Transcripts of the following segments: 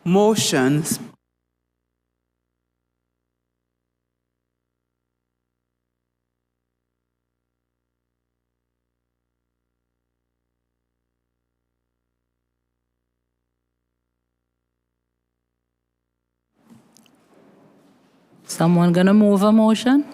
Motions. Someone gonna move a motion?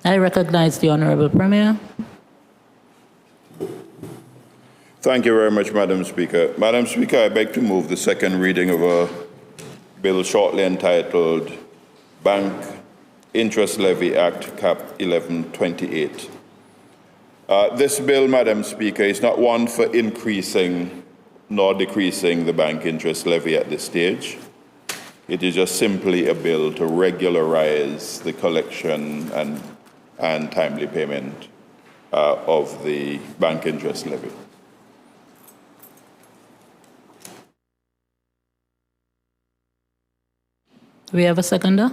I recognize the Honorable Premier. Thank you very much, Madam Speaker. Madam Speaker, I beg to move the second reading of a bill shortly entitled Bank Interest Levy Act, Cap 1128. This bill, Madam Speaker, is not one for increasing nor decreasing the bank interest levy at this stage. It is just simply a bill to regularize the collection and timely payment of the bank interest levy. We have a seconder?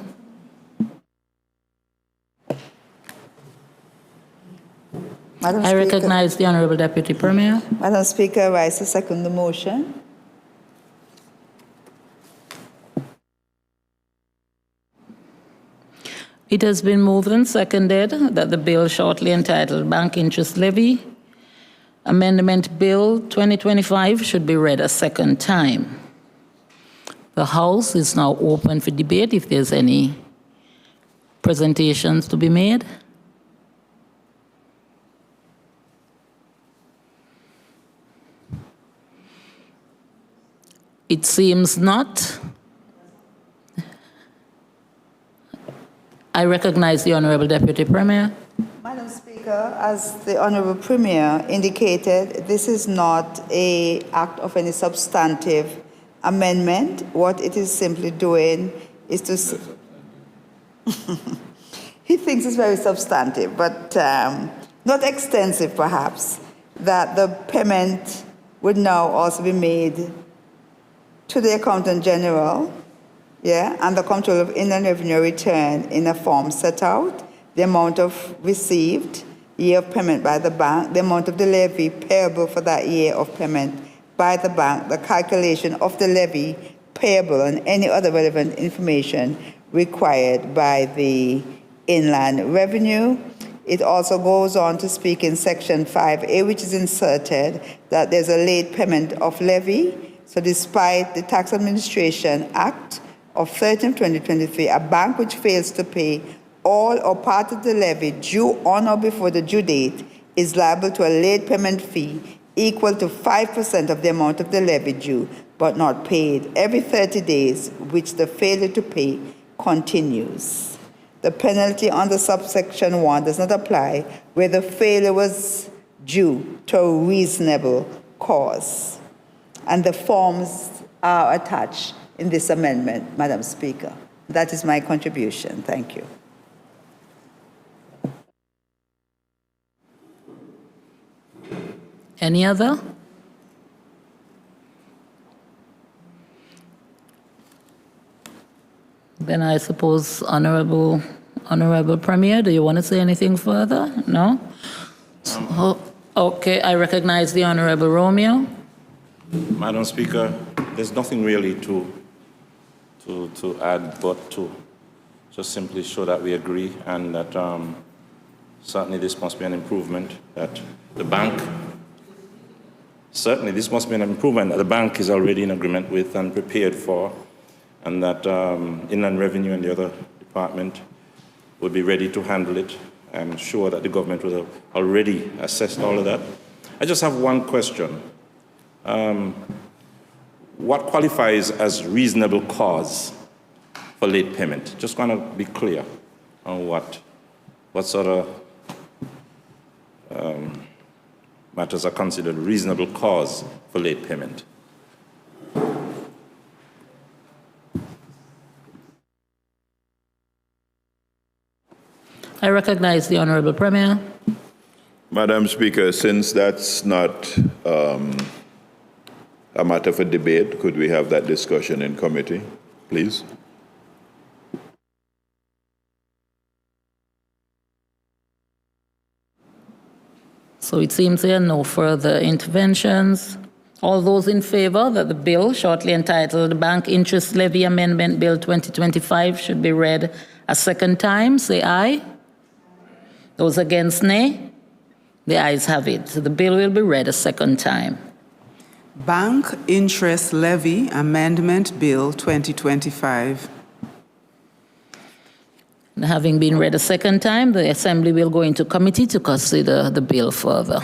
I recognize the Honorable Deputy Premier. Madam Speaker, I rise to second the motion. It has been moved and seconded that the bill shortly entitled Bank Interest Levy, Amendment Bill 2025 should be read a second time. The House is now open for debate if there's any presentations to be made. It seems not. I recognize the Honorable Deputy Premier. Madam Speaker, as the Honorable Premier indicated, this is not an act of any substantive amendment. What it is simply doing is to... He thinks it's very substantive, but not extensive perhaps, that the payment would now also be made to the Accountant General, and the Comptroller of Inland Revenue return in a form set out, the amount of received year of payment by the bank, the amount of the levy payable for that year of payment by the bank, the calculation of the levy payable, and any other relevant information required by the Inland Revenue. It also goes on to speak in Section 5A, which is inserted, that there's a late payment of levy. So despite the Tax Administration Act of 2023, a bank which fails to pay all or part of the levy due on or before the due date is liable to a late payment fee equal to 5% of the amount of the levy due but not paid every 30 days, which the failure to pay continues. The penalty under subsection 1 does not apply where the failure was due to a reasonable cause. And the forms are attached in this amendment, Madam Speaker. That is my contribution. Thank you. Any other? Then I suppose, Honorable Premier, do you want to say anything further? No? Okay, I recognize the Honorable Romeo. Madam Speaker, there's nothing really to add but to just simply show that we agree and that certainly this must be an improvement that the bank, certainly this must be an improvement that the bank is already in agreement with and prepared for, and that Inland Revenue and the other department would be ready to handle it. I'm sure that the government would have already assessed all of that. I just have one question. What qualifies as reasonable cause for late payment? Just want to be clear on what what sort of matters are considered reasonable cause for late payment. I recognize the Honorable Premier. Madam Speaker, since that's not a matter for debate, could we have that discussion in committee, please? So it seems there are no further interventions. All those in favor that the bill, shortly entitled Bank Interest Levy Amendment Bill 2025, should be read a second time, say aye. Those against, nay. The ayes have it. The bill will be read a second time. Bank Interest Levy Amendment Bill 2025. And having been read a second time, the Assembly will go into committee to consider the bill further.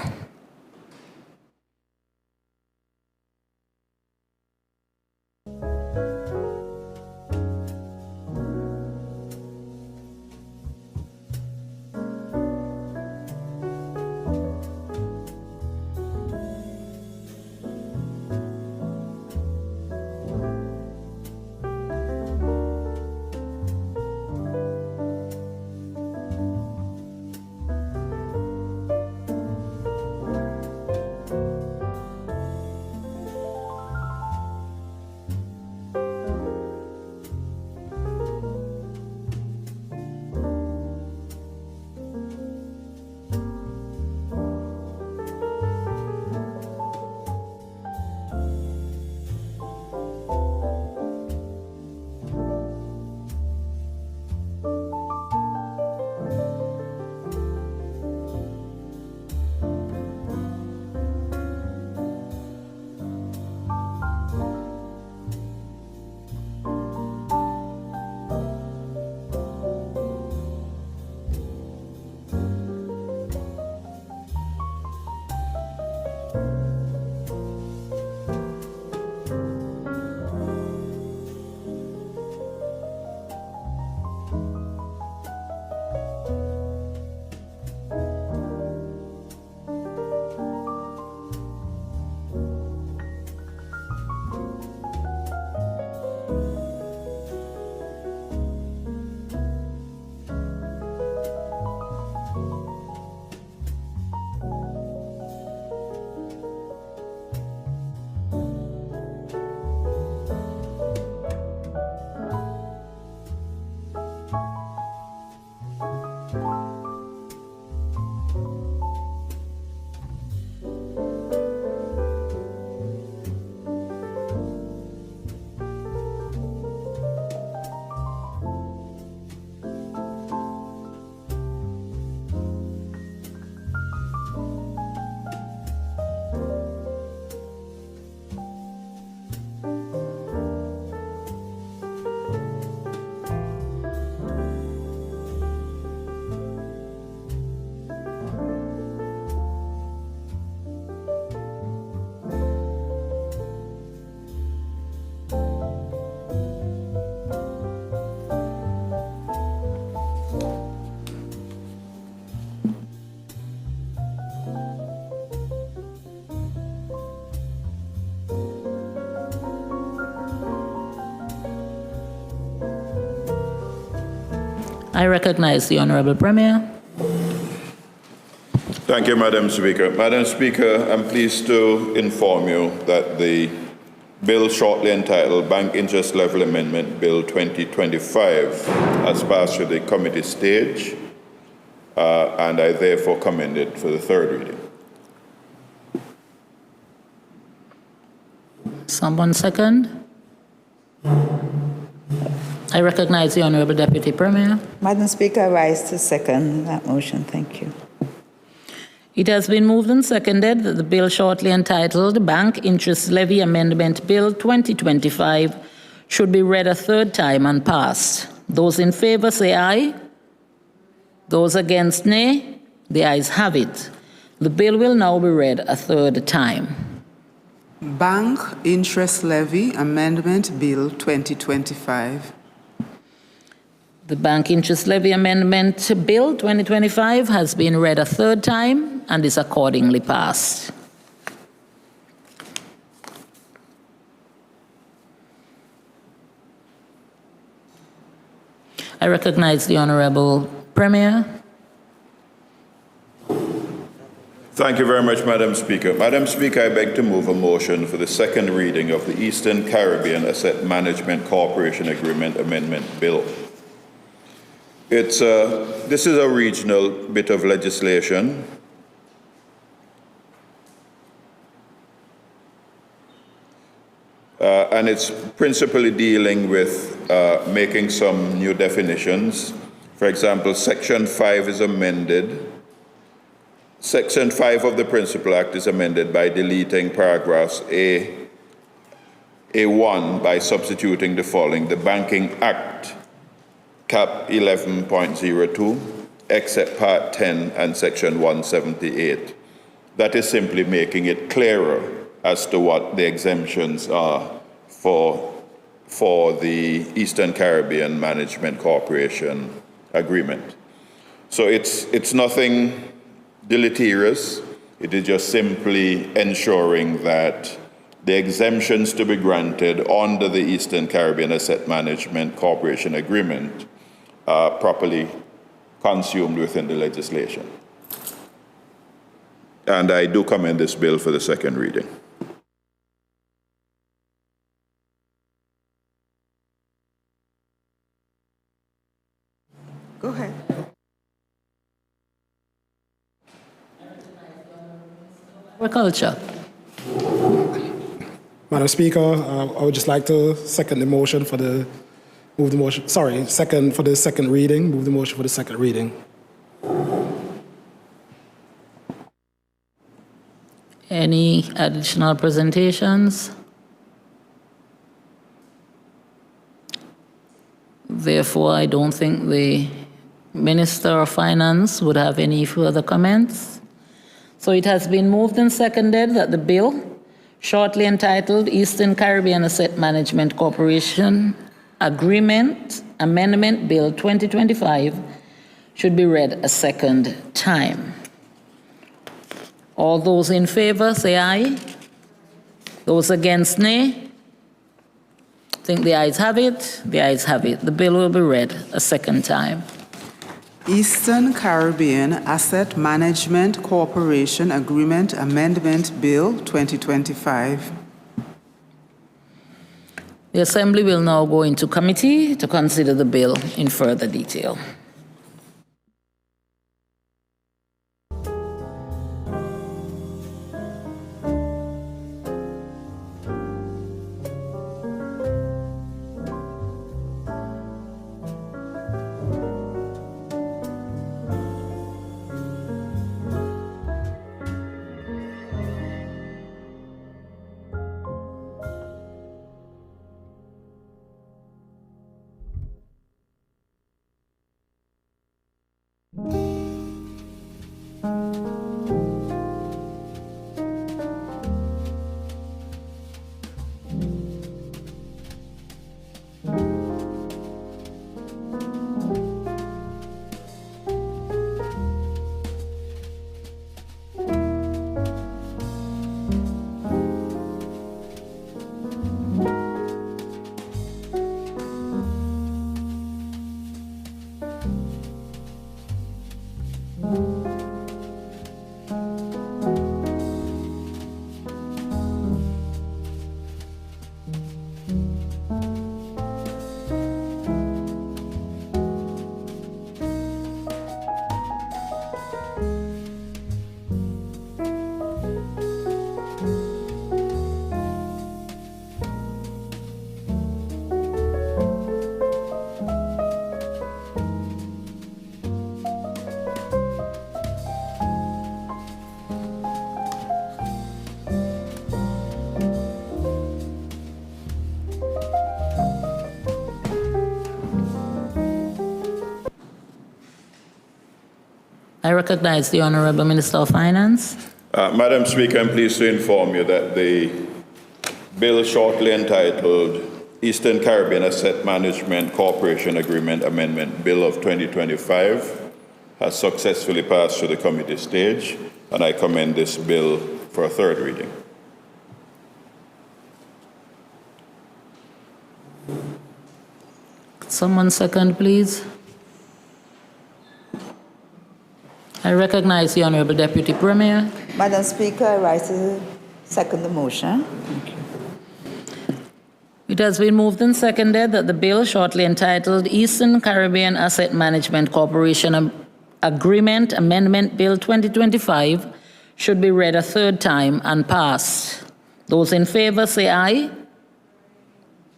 I recognize the Honorable Premier. Thank you, Madam Speaker. Madam Speaker, I'm pleased to inform you that the bill shortly entitled Bank Interest Level Amendment Bill 2025 has passed through the committee stage, and I therefore commend it for the third reading. Someone second? I recognize the Honorable Deputy Premier. Madam Speaker, I rise to second that motion. Thank you. It has been moved and seconded that the bill shortly entitled Bank Interest Levy Amendment Bill 2025 should be read a third time and passed. Those in favor say aye. Those against, nay. The ayes have it. The bill will now be read a third time. Bank Interest Levy Amendment Bill 2025. The Bank Interest Levy Amendment Bill 2025 has been read a third time and is accordingly passed. I recognize the Honorable Premier. Thank you very much, Madam Speaker. Madam Speaker, I beg to move a motion for the second reading of the Eastern Caribbean Asset Management Corporation Agreement Amendment Bill. This is a regional bit of legislation. And it's principally dealing with making some new definitions. For example, Section 5 is amended. Section 5 of the Principal Act is amended by deleting paragraphs A1 by substituting the following: the Banking Act, Cap 11.02, except Part 10 and Section 178. That is simply making it clearer as to what the exemptions are for the Eastern Caribbean Management Corporation Agreement. So it's nothing deleterious. It is just simply ensuring that the exemptions to be granted under the Eastern Caribbean Asset Management Corporation Agreement are properly consumed within the legislation. And I do commend this bill for the second reading. Go ahead. Agriculture. Madam Speaker, I would just like to second the motion for the, second for the second reading, move the motion for the second reading. Any additional presentations? Therefore, I don't think the Minister of Finance would have any further comments. So it has been moved and seconded that the bill, shortly entitled Eastern Caribbean Asset Management Corporation Agreement Amendment Bill 2025, should be read a second time. All those in favor say aye. Those against, nay. I think the ayes have it. The ayes have it. The bill will be read a second time. Eastern Caribbean Asset Management Corporation Agreement Amendment Bill 2025. The Assembly will now go into committee to consider the bill in further detail. I recognize the Honorable Minister of Finance. Madam Speaker, I'm pleased to inform you that the bill shortly entitled Eastern Caribbean Asset Management Corporation Agreement Amendment Bill of 2025 has successfully passed through the committee stage, and I commend this bill for a third reading. Someone second, please. I recognize the Honorable Deputy Premier. Madam Speaker, I rise to second the motion. It has been moved and seconded that the bill shortly entitled Eastern Caribbean Asset Management Corporation Agreement Amendment Bill 2025 should be read a third time and passed. Those in favor say aye.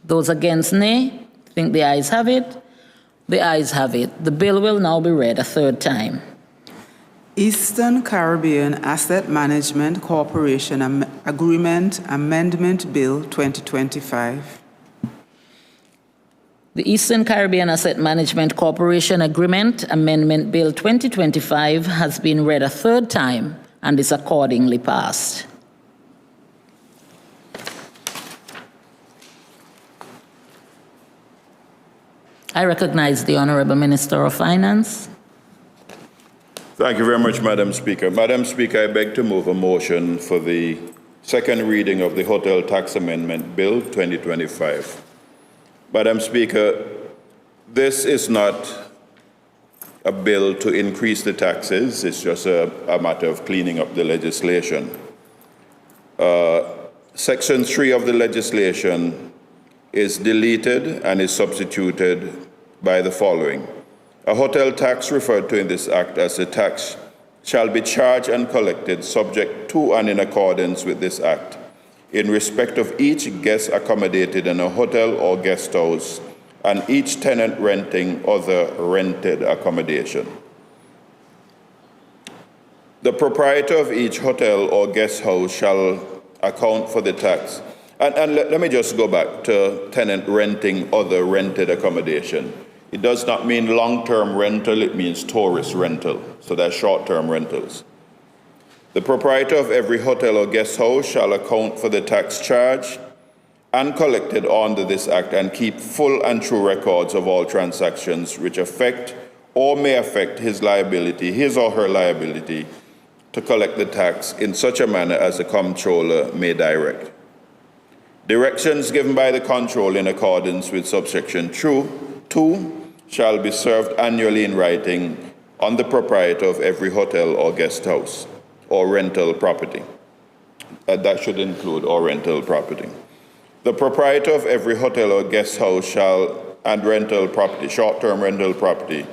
Those against nay. I think the ayes have it. The ayes have it. The bill will now be read a third time. Eastern Caribbean Asset Management Corporation Agreement Amendment Bill 2025. The Eastern Caribbean Asset Management Corporation Agreement Amendment Bill 2025 has been read a third time and is accordingly passed. I recognize the Honorable Minister of Finance. Thank you very much, Madam Speaker. Madam Speaker, I beg to move a motion for the second reading of the Hotel Tax Amendment Bill 2025. Madam Speaker, this is not a bill to increase the taxes. It's just a matter of cleaning up the legislation. Section 3 of the legislation is deleted and is substituted by the following. A hotel tax referred to in this act as a tax shall be charged and collected subject to and in accordance with this act in respect of each guest accommodated in a hotel or guest house and each tenant renting other rented accommodation. The proprietor of each hotel or guest house shall account for the tax. And let me just go back to tenant renting other rented accommodation. It does not mean long-term rental, it means tourist rental. So that's short-term rentals. The proprietor of every hotel or guest house shall account for the tax charged and collected under this act and keep full and true records of all transactions which affect or may affect his or her liability to collect the tax in such a manner as the comptroller may direct. Directions given by the control in accordance with subsection 2 shall be served annually in writing on the proprietor of every hotel or guest house or rental property. That should include or rental property. The proprietor of every hotel or guest house and rental property, short-term rental property,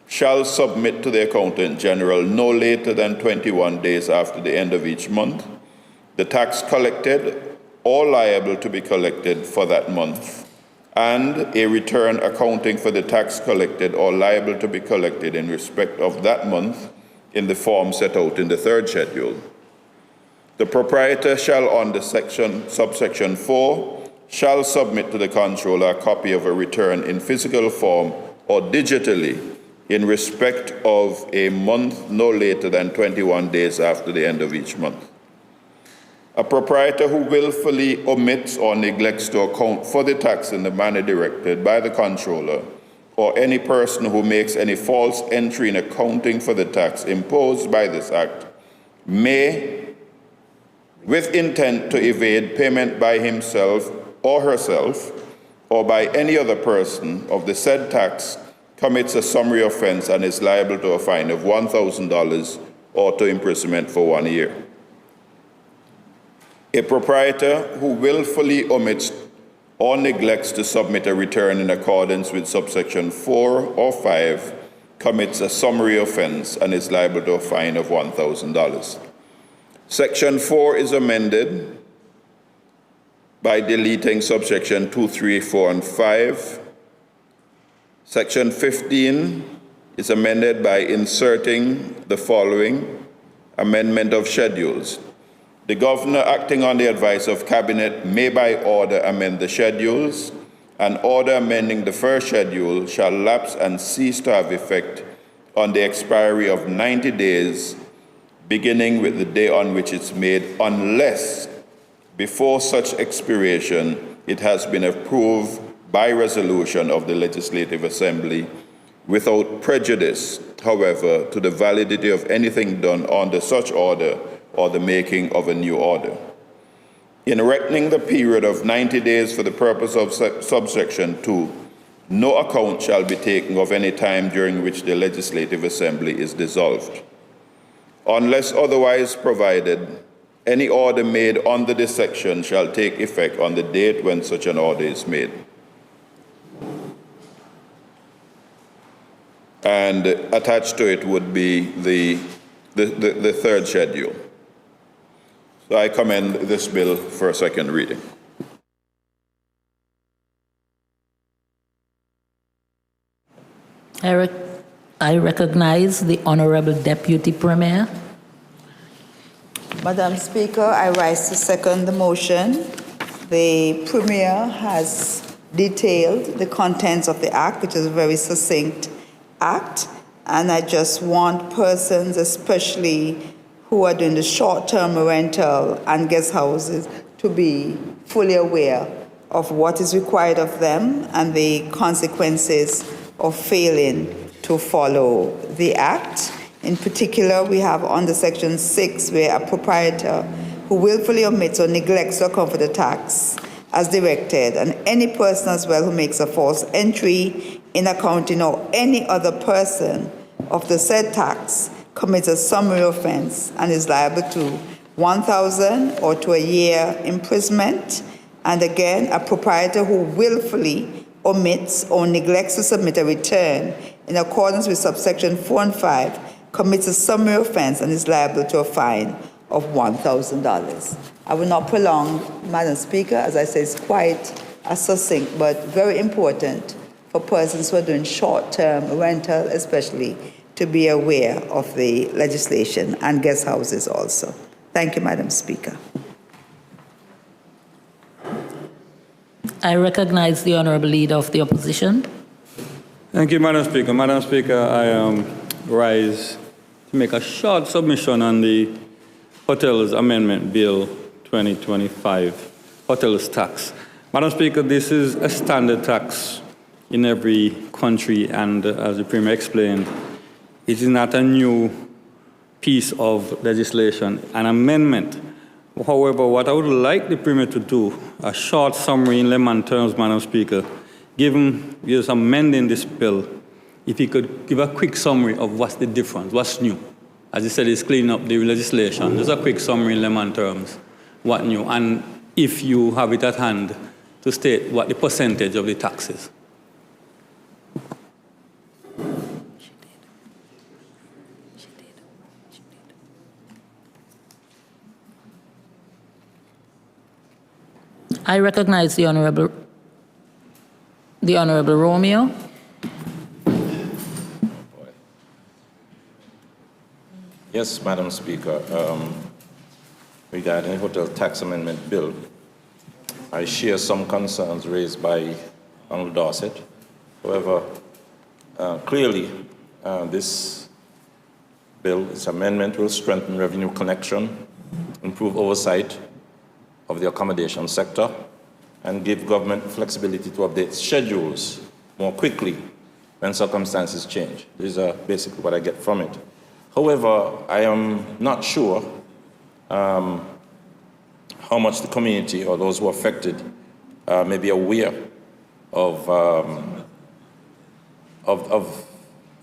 shall submit to the Accountant General no later than 21 days after the end of each month the tax collected or liable to be collected for that month, and a return accounting for the tax collected or liable to be collected in respect of that month in the form set out in the third schedule. The proprietor shall, under subsection 4, shall submit to the controller a copy of a return in physical form or digitally in respect of a month no later than 21 days after the end of each month. A proprietor who willfully omits or neglects to account for the tax in the manner directed by the controller, or any person who makes any false entry in accounting for the tax imposed by this act, may, with intent to evade payment by himself or herself, or by any other person of the said tax, commits a summary offense and is liable to a fine of $1,000 or to imprisonment for 1 year. A proprietor who willfully omits or neglects to submit a return in accordance with subsection 4 or 5 commits a summary offense and is liable to a fine of $1,000. Section 4 is amended by deleting subsection 2, 3, 4, and 5. Section 15 is amended by inserting the following amendment of schedules. The governor, acting on the advice of cabinet, may by order amend the schedules. An order amending the first schedule shall lapse and cease to have effect on the expiry of 90 days, beginning with the day on which it's made, unless before such expiration it has been approved by resolution of the Legislative Assembly without prejudice, however, to the validity of anything done under such order or the making of a new order. In reckoning the period of 90 days for the purpose of subsection 2, no account shall be taken of any time during which the Legislative Assembly is dissolved. Unless otherwise provided, any order made under this section shall take effect on the date when such an order is made. And attached to it would be the third schedule. So I commend this bill for a second reading. I recognize the Honorable Deputy Premier. Madam Speaker, I rise to second the motion. The Premier has detailed the contents of the Act, which is a very succinct Act, and I just want persons, especially who are doing the short-term rental and guest houses, to be fully aware of what is required of them and the consequences of failing to follow the Act. In particular, we have under Section 6 where a proprietor who willfully omits or neglects to account for the tax as directed, and any person as well who makes a false entry in accounting or any other person of the said tax commits a summary offense and is liable to $1,000 or to a year imprisonment. And again, a proprietor who willfully omits or neglects to submit a return in accordance with subsection 4 and 5 commits a summary offense and is liable to a fine of $1,000. I will not prolong, Madam Speaker. As I say, it's quite a succinct but very important for persons who are doing short-term rental, especially, to be aware of the legislation, and guest houses also. Thank you, Madam Speaker. I recognize the Honorable Leader of the Opposition. Thank you, Madam Speaker. Madam Speaker, I rise to make a short submission on the Hotels Amendment Bill 2025, Hotels Tax. Madam Speaker, this is a standard tax in every country, and as the Premier explained, it is not a new piece of legislation, an amendment. However, what I would like the Premier to do, a short summary in layman terms, Madam Speaker, given he is amending this bill, if he could give a quick summary of what's the difference, what's new. As he said, he's cleaning up the legislation. Just a quick summary in layman terms, what new, and if you have it at hand, to state what the percentage of the tax is. I recognize the Honorable Romeo. Yes, Madam Speaker. Regarding the Hotel Tax Amendment Bill, I share some concerns raised by Honorable Dorset. However, clearly, this bill, its amendment, will strengthen revenue collection, improve oversight of the accommodation sector, and give government flexibility to update schedules more quickly when circumstances change. These are basically what I get from it. However, I am not sure how much the community or those who are affected may be aware of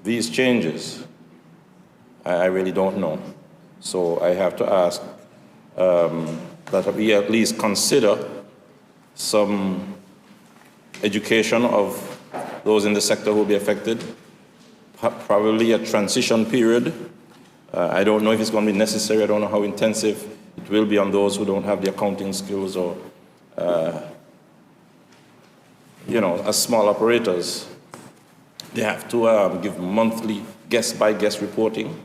these changes. I really don't know. So I have to ask that we at least consider some education of those in the sector who will be affected, probably a transition period. I don't know if it's going to be necessary. I don't know how intensive it will be on those who don't have the accounting skills or, as small operators, they have to give monthly guest-by-guest reporting.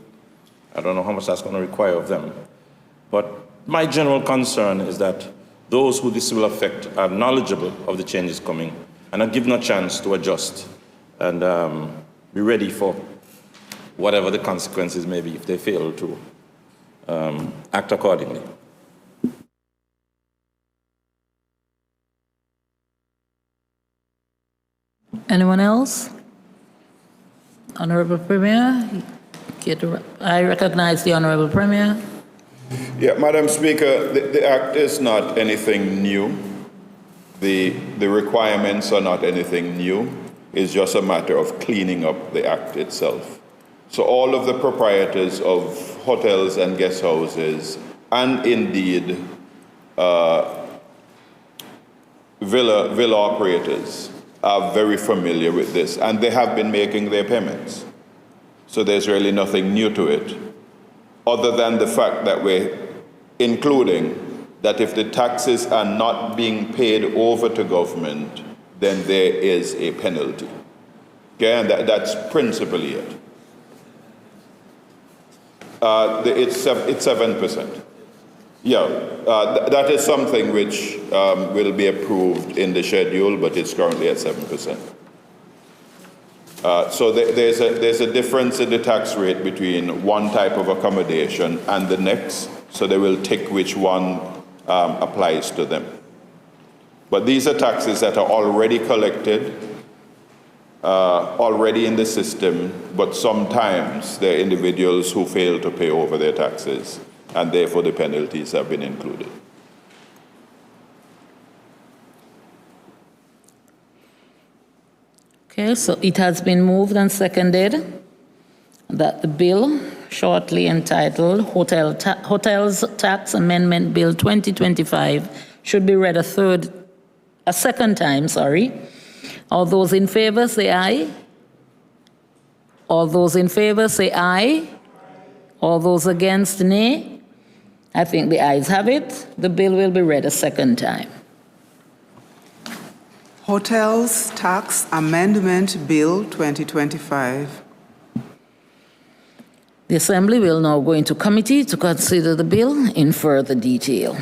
I don't know how much that's going to require of them. But my general concern is that those who this will affect are knowledgeable of the changes coming and are given a chance to adjust and be ready for whatever the consequences may be if they fail to act accordingly. Anyone else? Honorable Premier, I recognize the Honorable Premier. Yeah, Madam Speaker, the Act is not anything new. The requirements are not anything new. It's just a matter of cleaning up the Act itself. So all of the proprietors of hotels and guest houses, and indeed villa operators, are very familiar with this, and they have been making their payments. So there's really nothing new to it, other than the fact that we're including that if the taxes are not being paid over to government, then there is a penalty. Okay, and that's principally it. It's 7%. Yeah, that is something which will be approved in the schedule, but it's currently at 7%. So there's a difference in the tax rate between one type of accommodation and the next, so they will tick which one applies to them. But these are taxes that are already collected, already in the system, but sometimes there are individuals who fail to pay over their taxes, and therefore the penalties have been included. Okay, so it has been moved and seconded that the bill shortly entitled Hotels Tax Amendment Bill 2025 should be read a second time. All those in favor say aye. All those in favor say aye. All those against, nay. I think the ayes have it. The bill will be read a second time. Hotels Tax Amendment Bill 2025. The Assembly will now go into committee to consider the bill in further detail.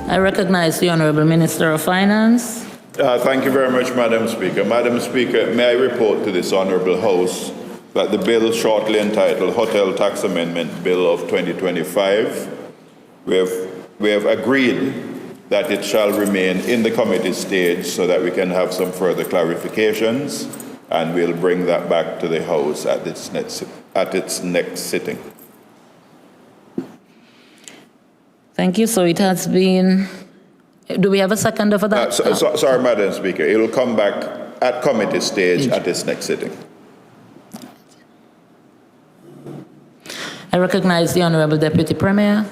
I recognize the Honorable Minister of Finance. Thank you very much, Madam Speaker. Madam Speaker, may I report to this Honourable House that the bill shortly entitled Hotel Tax Amendment Bill of 2025, we have agreed that it shall remain in the committee stage so that we can have some further clarifications, and we'll bring that back to the House at its next sitting. Thank you. So it has been. Do we have a seconder for that? Sorry, Madam Speaker. It will come back at committee stage at its next sitting. I recognize the Honorable Deputy Premier.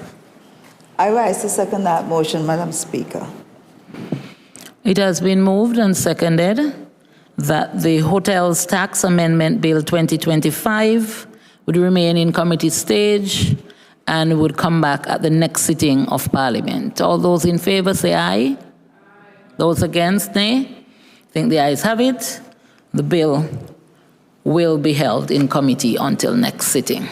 I rise to second that motion, Madam Speaker. It has been moved and seconded that the Hotels Tax Amendment Bill 2025 would remain in committee stage and would come back at the next sitting of Parliament. All those in favor say aye. Those against, nay. I think the ayes have it. The bill will be held in committee until next sitting.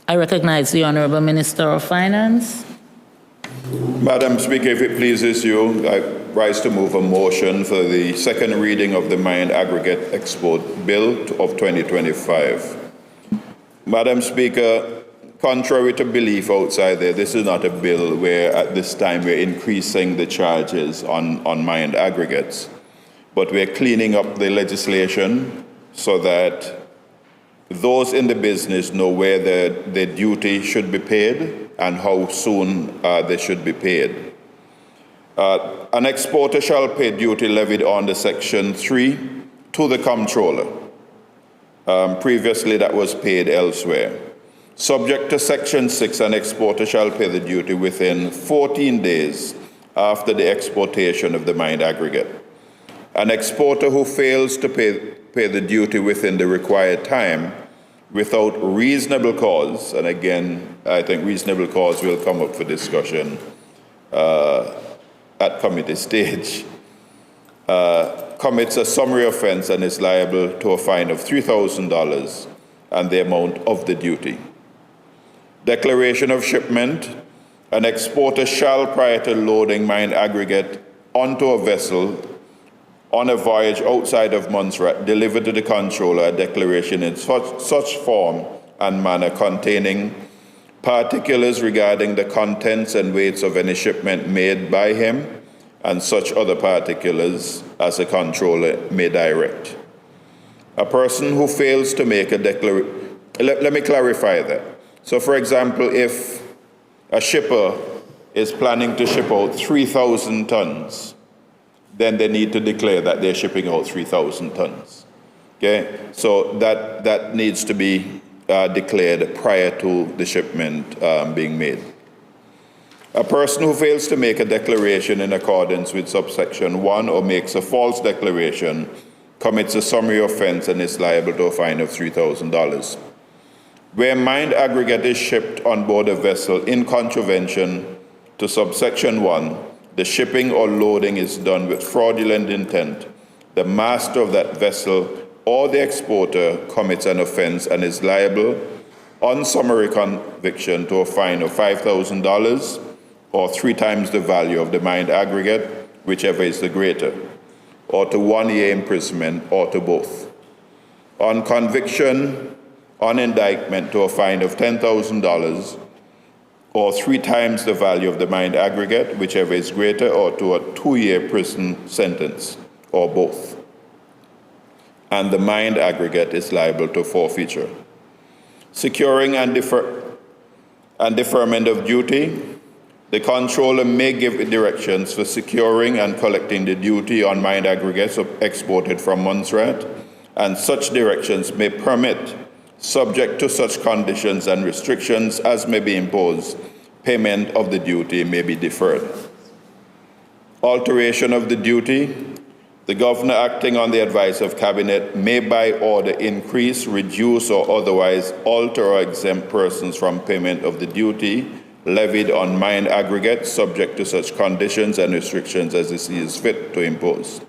I recognize the Honorable Minister of Finance. Madam Speaker, if it pleases you, I rise to move a motion for the second reading of the Mine Aggregate Export Bill of 2025. Madam Speaker, contrary to belief outside there, this is not a bill where at this time we're increasing the charges on mined aggregates, but we're cleaning up the legislation so that those in the business know where their duty should be paid and how soon they should be paid. An exporter shall pay duty levied under Section 3 to the comptroller. Previously, that was paid elsewhere. Subject to Section 6, an exporter shall pay the duty within 14 days after the exportation of the mined aggregate. An exporter who fails to pay the duty within the required time without reasonable cause, and again, I think reasonable cause will come up for discussion at committee stage, commits a summary offense and is liable to a fine of $3,000 and the amount of the duty. Declaration of shipment: an exporter shall, prior to loading mined aggregate onto a vessel on a voyage outside of Montserrat, deliver to the controller a declaration in such form and manner containing particulars regarding the contents and weights of any shipment made by him and such other particulars as the controller may direct. A person who fails to make a declaration, let me clarify that. So for example, if a shipper is planning to ship out 3,000 tons, then they need to declare that they're shipping out 3,000 tons. Okay, so that needs to be declared prior to the shipment being made. A person who fails to make a declaration in accordance with subsection 1 or makes a false declaration commits a summary offense and is liable to a fine of $3,000. Where mined aggregate is shipped on board a vessel in contravention to subsection 1, the shipping or loading is done with fraudulent intent, the master of that vessel or the exporter commits an offense and is liable on summary conviction to a fine of $5,000 or 3 times the value of the mined aggregate, whichever is the greater, or to 1 year imprisonment or to both. On conviction, on indictment, to a fine of $10,000 or 3 times the value of the mined aggregate, whichever is greater, or to a 2-year prison sentence, or both. And the mined aggregate is liable to forfeiture. Securing and deferment of duty: the controller may give directions for securing and collecting the duty on mined aggregates exported from Montserrat, and such directions may permit, subject to such conditions and restrictions as may be imposed, payment of the duty may be deferred. Alteration of the duty: the governor, acting on the advice of cabinet, may by order increase, reduce, or otherwise alter or exempt persons from payment of the duty levied on mined aggregates subject to such conditions and restrictions as it sees fit to impose.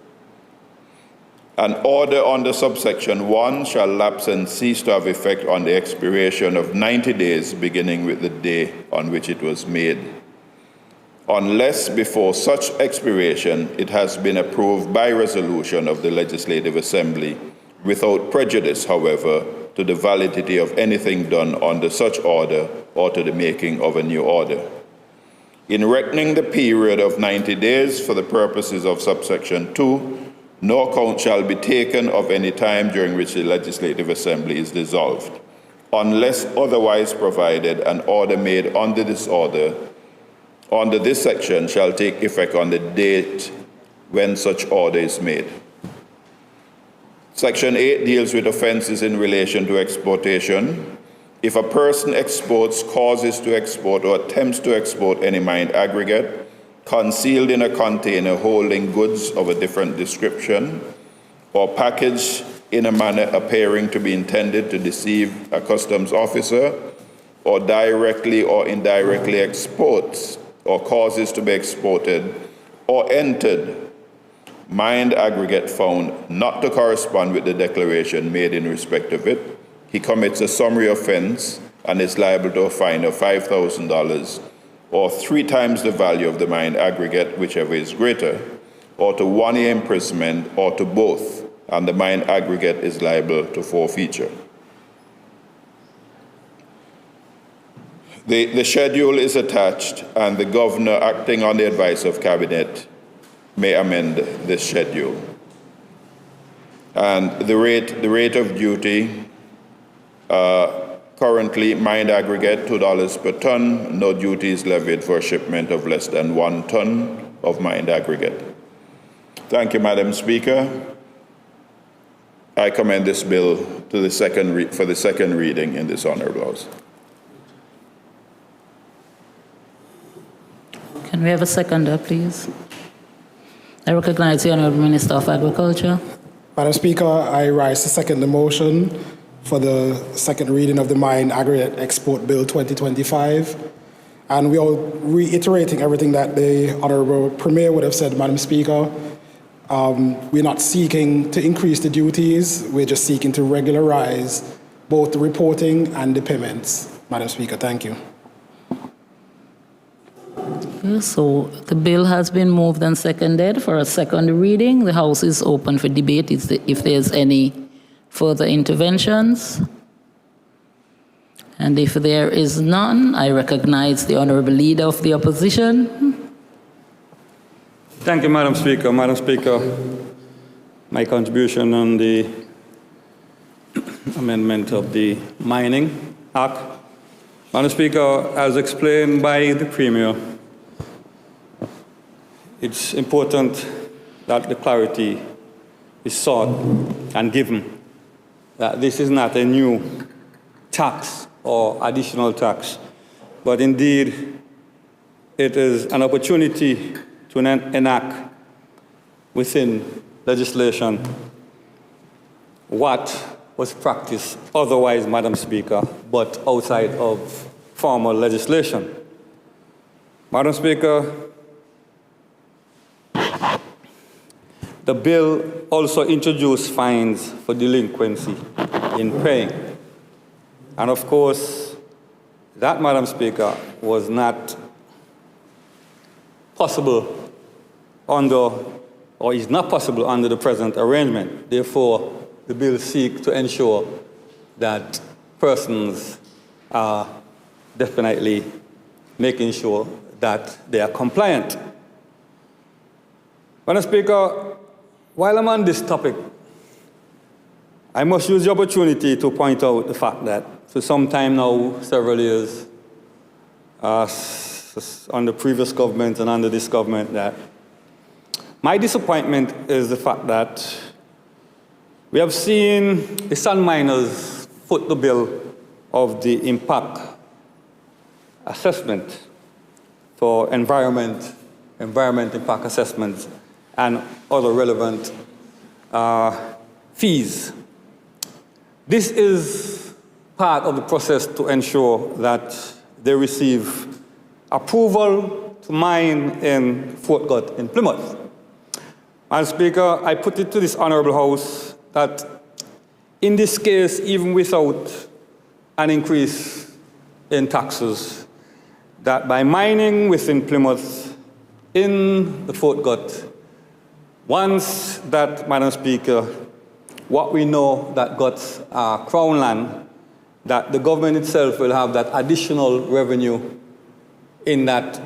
An order under subsection 1 shall lapse and cease to have effect on the expiration of 90 days beginning with the day on which it was made, unless before such expiration it has been approved by resolution of the Legislative Assembly, without prejudice, however, to the validity of anything done under such order or to the making of a new order. In reckoning the period of 90 days for the purposes of subsection 2, no account shall be taken of any time during which the Legislative Assembly is dissolved, unless otherwise provided. An order made under this section shall take effect on the date when such order is made. Section 8 deals with offenses in relation to exportation. If a person exports, causes to export, or attempts to export any mined aggregate concealed in a container holding goods of a different description, or packaged in a manner appearing to be intended to deceive a customs officer, or directly or indirectly exports or causes to be exported or entered mined aggregate found not to correspond with the declaration made in respect of it, he commits a summary offense and is liable to a fine of $5,000 or 3 times the value of the mined aggregate, whichever is greater, or to 1 year imprisonment, or to both, and the mined aggregate is liable to forfeiture. The schedule is attached, and the governor, acting on the advice of cabinet, may amend this schedule. And the rate of duty, currently mined aggregate $2 per ton, no duty is levied for a shipment of less than 1 ton of mined aggregate. Thank you, Madam Speaker. I commend this bill to for the second reading in this honorable House. Can we have a seconder, please? I recognize the Honourable Minister of Agriculture. Madam Speaker, I rise to second the motion for the second reading of the Mine Aggregate Export Bill 2025. And we are reiterating everything that the Honourable Premier would have said, Madam Speaker. We're not seeking to increase the duties, we're just seeking to regularize both the reporting and the payments. Madam Speaker, thank you. Okay, so the bill has been moved and seconded for a second reading. The House is open for debate if there's any further interventions. And if there is none, I recognize the Honourable Leader of the Opposition. Thank you, Madam Speaker. Madam Speaker, my contribution on the amendment of the Mining Act. Madam Speaker, as explained by the Premier, it's important that the clarity is sought and given that this is not a new tax or additional tax, but indeed it is an opportunity to enact within legislation what was practiced otherwise, Madam Speaker, but outside of formal legislation. Madam Speaker, the bill also introduced fines for delinquency in paying. And of course, that, Madam Speaker, was not possible under, or is not possible under the present arrangement. Therefore, the bill seeks to ensure that persons are definitely making sure that they are compliant. Madam Speaker, while I'm on this topic, I must use the opportunity to point out the fact that for some time now, several years, under previous government and under this government, that my disappointment is the fact that we have seen the sand miners foot the bill of the impact assessment for environment impact assessments and other relevant fees. This is part of the process to ensure that they receive approval to mine in Fort Gott in Plymouth. Madam Speaker, I put it to this Honourable House that in this case, even without an increase in taxes, that by mining within Plymouth in the Fort Gott, once that, Madam Speaker, what we know that Gott's Crown land, that the government itself will have that additional revenue in that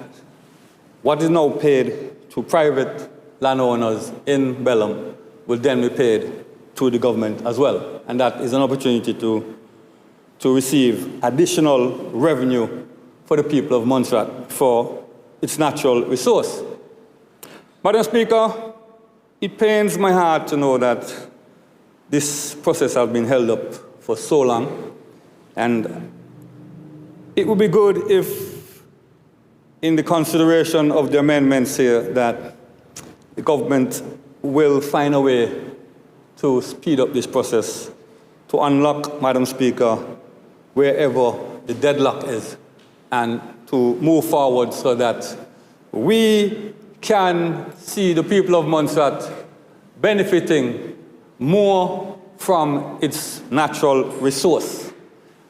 what is now paid to private landowners in Belém will then be paid to the government as well. And that is an opportunity to receive additional revenue for the people of Montserrat for its natural resource. Madam Speaker, it pains my heart to know that this process has been held up for so long, and it would be good if, in the consideration of the amendments here, that the government will find a way to speed up this process, to unlock, Madam Speaker, wherever the deadlock is, and to move forward so that we can see the people of Montserrat benefiting more from its natural resource.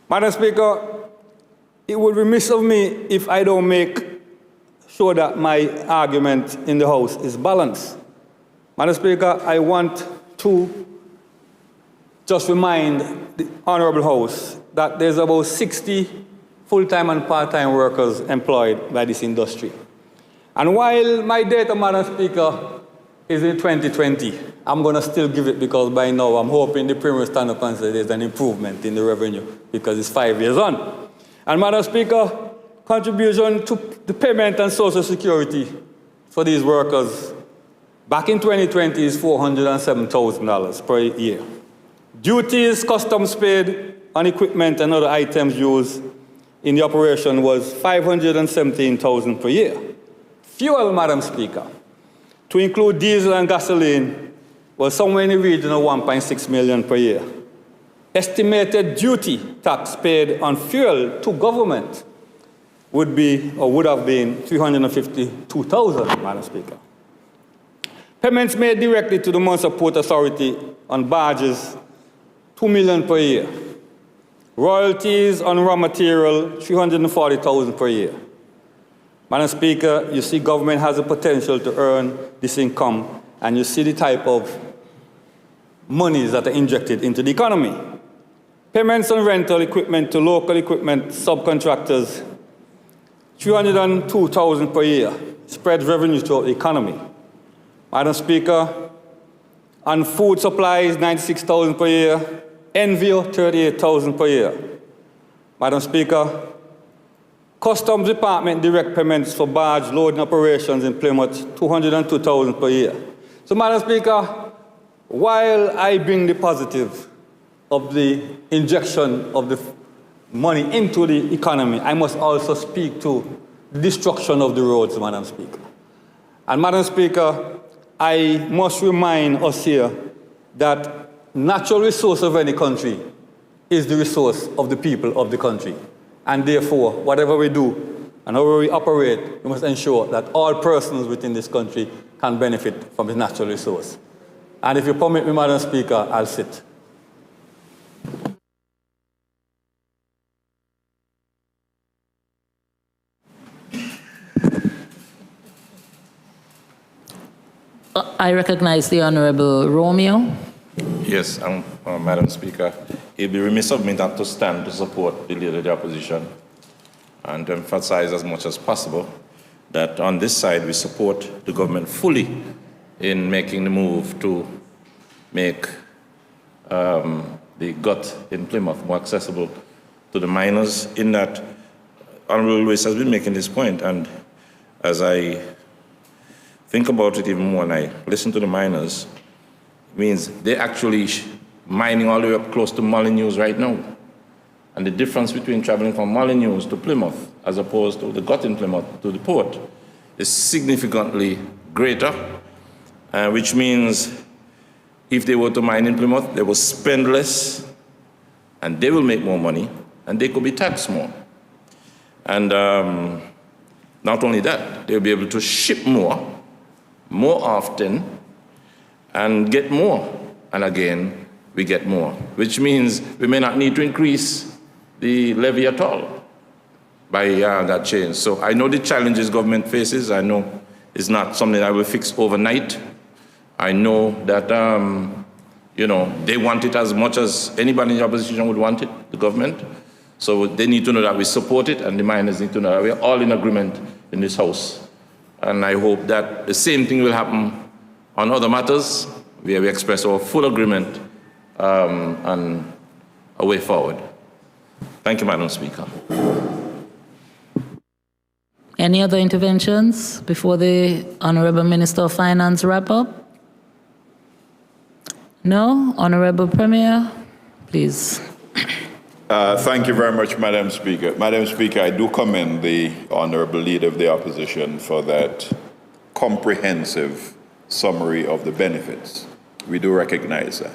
Madam Speaker, it would be remiss of me if I don't make sure that my argument in the House is balanced. Madam Speaker, I want to just remind the Honourable House that there's about 60 full-time and part-time workers employed by this industry. And while my data, Madam Speaker, is in 2020, I'm going to still give it because by now I'm hoping the Premier stand up and say there's an improvement in the revenue because it's 5 years on. And Madam Speaker, contribution to the payment and social security for these workers back in 2020 is $407,000 per year. Duties, customs paid on equipment and other items used in the operation was $517,000 per year. Fuel, Madam Speaker, to include diesel and gasoline, was somewhere in the region of $1.6 million per year. Estimated duty tax paid on fuel to government would be, or would have been, $352,000, Madam Speaker. Payments made directly to the Montserrat Port Authority on barges, $2 million per year. Royalties on raw material, $340,000 per year. Madam Speaker, you see government has the potential to earn this income, and you see the type of monies that are injected into the economy. Payments on rental equipment to local equipment subcontractors, $302,000 per year, spread revenue throughout the economy. Madam Speaker, on food supplies, $96,000 per year, Envio, $38,000 per year. Madam Speaker, Customs Department direct payments for barge loading operations in Plymouth, $202,000 per year. So, Madam Speaker, while I bring the positive of the injection of the money into the economy, I must also speak to the destruction of the roads, Madam Speaker. And, Madam Speaker, I must remind us here that natural resource of any country is the resource of the people of the country. And therefore, whatever we do and however we operate, we must ensure that all persons within this country can benefit from its natural resource. And if you permit me, Madam Speaker, I'll sit. I recognize the Honourable Romeo. Yes, Madam Speaker. It would be remiss of me not to stand to support the Leader of the Opposition and to emphasize as much as possible that on this side we support the government fully in making the move to make the gut in Plymouth more accessible to the miners, in that Honourable Lewis has been making this point, and as I think about it even more and I listen to the miners, it means they're actually mining all the way up close to Molyneux right now. And the difference between traveling from Molyneux to Plymouth as opposed to the gut in Plymouth to the port is significantly greater, which means if they were to mine in Plymouth, they will spend less and they will make more money and they could be taxed more. And Not only that, they'll be able to ship more often, and get more. And again, we get more, which means we may not need to increase the levy at all by that change. So I know the challenges government faces. I know it's not something that will fix overnight. I know that, they want it as much as anybody in the opposition would want it, the government. So they need to know that we support it, and the miners need to know that we're all in agreement in this House. And I hope that the same thing will happen on other matters, where we express our full agreement and a way forward. Thank you, Madam Speaker. Any other interventions before the Honorable Minister of Finance wrap up? No? Honorable Premier, please. Thank you very much, Madam Speaker. Madam Speaker, I do commend the Honourable Leader of the Opposition for that comprehensive summary of the benefits. We do recognize that.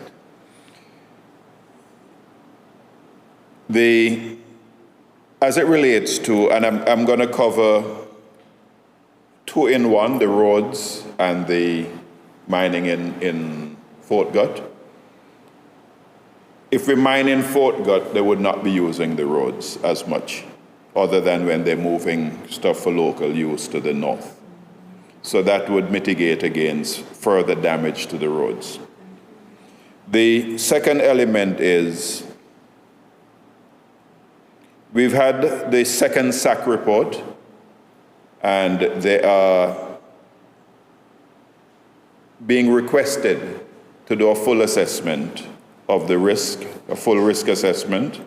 As it relates to, and I'm going to cover two in one, the roads and the mining in Fort Gutt. If we mine in Fort Gutt, they would not be using the roads as much, other than when they're moving stuff for local use to the north. So that would mitigate against further damage to the roads. The second element is we've had the second SAC report, and they are being requested to do a full assessment of the risk, a full risk assessment.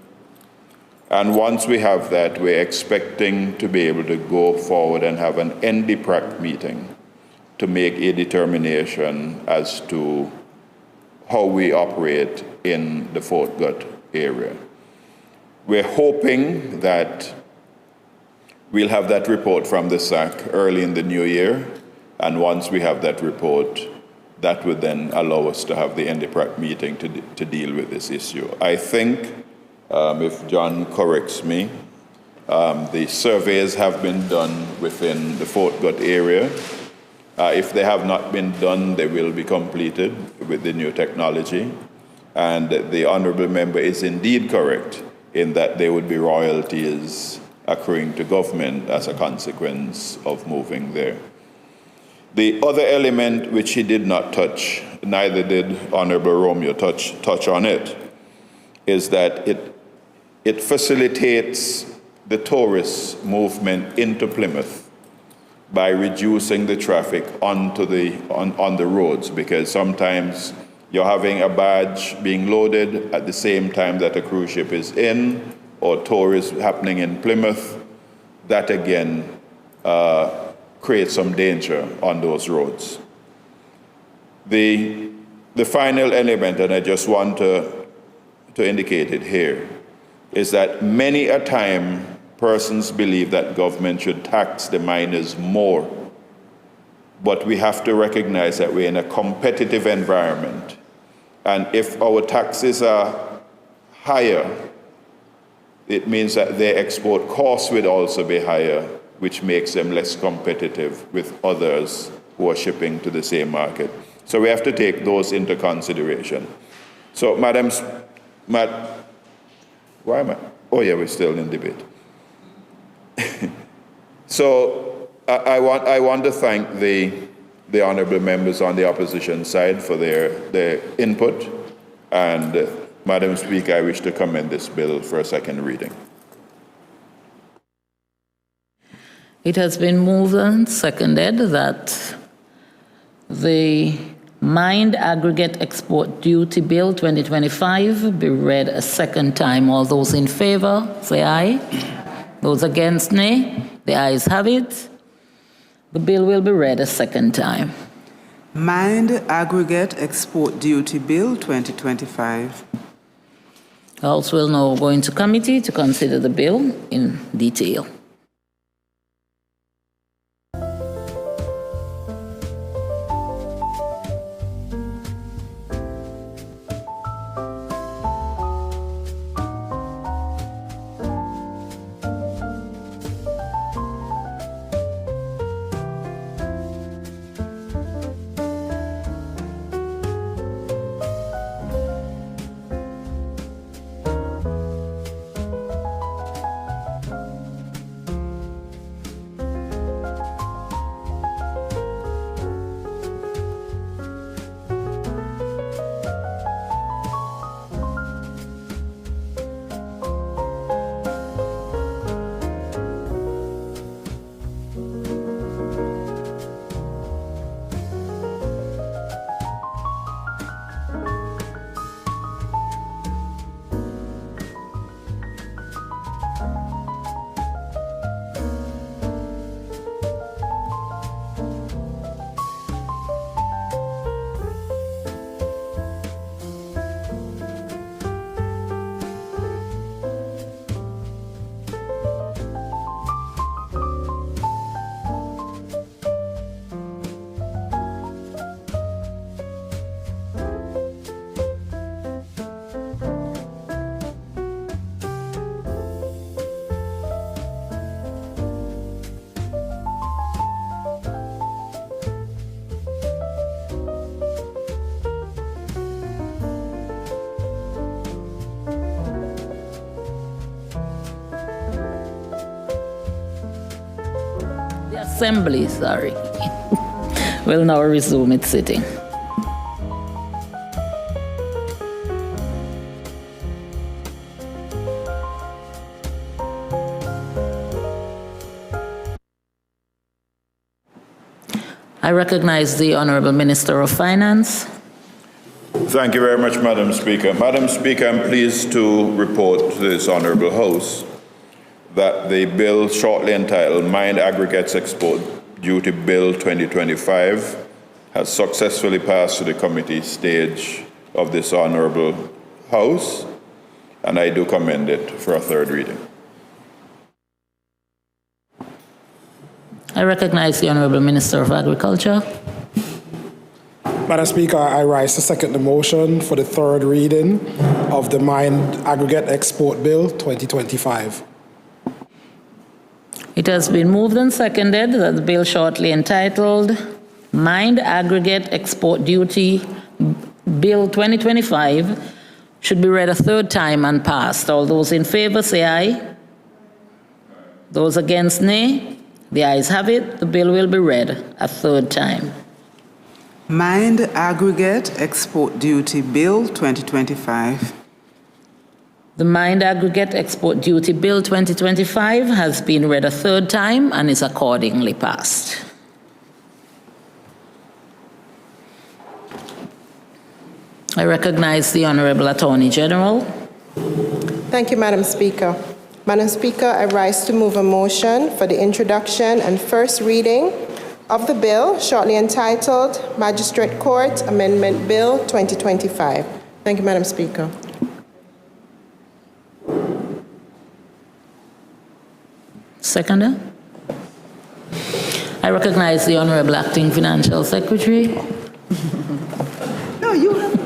And once we have that, we're expecting to be able to go forward and have an NDPRAC meeting to make a determination as to how we operate in the Fort Gutt area. We're hoping that we'll have that report from the SAC early in the new year, and once we have that report, that would then allow us to have the NDPRAC meeting to deal with this issue. I think, if John corrects me, the surveys have been done within the Fort Gutt area. If they have not been done, they will be completed with the new technology. And the honourable member is indeed correct in that there would be royalties accruing to government as a consequence of moving there. The other element which he did not touch, neither did Honourable Romeo touch on it, is that it facilitates the tourist movement into Plymouth by reducing the traffic on the roads, because sometimes you're having a barge being loaded at the same time that a cruise ship is in, or tourists happening in Plymouth. That again creates some danger on those roads. The final element, and I just want to indicate it here, is that many a time persons believe that government should tax the miners more, but we have to recognize that we're in a competitive environment, and if our taxes are higher, it means that their export costs would also be higher, which makes them less competitive with others who are shipping to the same market. So we have to take those into consideration. So, why am I? Oh yeah, we're still in debate. So I want to thank the honourable members on the opposition side for their input, and Madam Speaker, I wish to commend this bill for a second reading. It has been moved and seconded that the Mined Aggregate Export Duty Bill 2025 be read a second time. All those in favor, say aye. Those against, nay. The ayes have it. The bill will be read a second time. Mined Aggregate Export Duty Bill 2025. House will now go into committee to consider the bill in detail. Assembly, sorry, will now resume its sitting. I recognize the Honorable Minister of Finance. Thank you very much, Madam Speaker. Madam Speaker, I'm pleased to report to this Honourable House that the bill shortly entitled Mined Aggregates Export Duty Bill 2025 has successfully passed to the committee stage of this Honourable House, and I do commend it for a third reading. I recognize the Honorable Minister of Agriculture. Madam Speaker, I rise to second the motion for the third reading of the Mined Aggregate Export Bill 2025. It has been moved and seconded that the bill shortly entitled Mined Aggregate Export Duty Bill 2025 should be read a third time and passed. All those in favor say aye. Those against, nay. The ayes have it. The bill will be read a third time. Mined Aggregate Export Duty Bill 2025. The Mined Aggregate Export Duty Bill 2025 has been read a third time and is accordingly passed. I recognize the Honorable Attorney General. Thank you, Madam Speaker. Madam Speaker, I rise to move a motion for the introduction and first reading of the bill shortly entitled Magistrate Court Amendment Bill 2025. Thank you, Madam Speaker. Seconder. I recognize the Honorable Acting Financial Secretary. No, you have.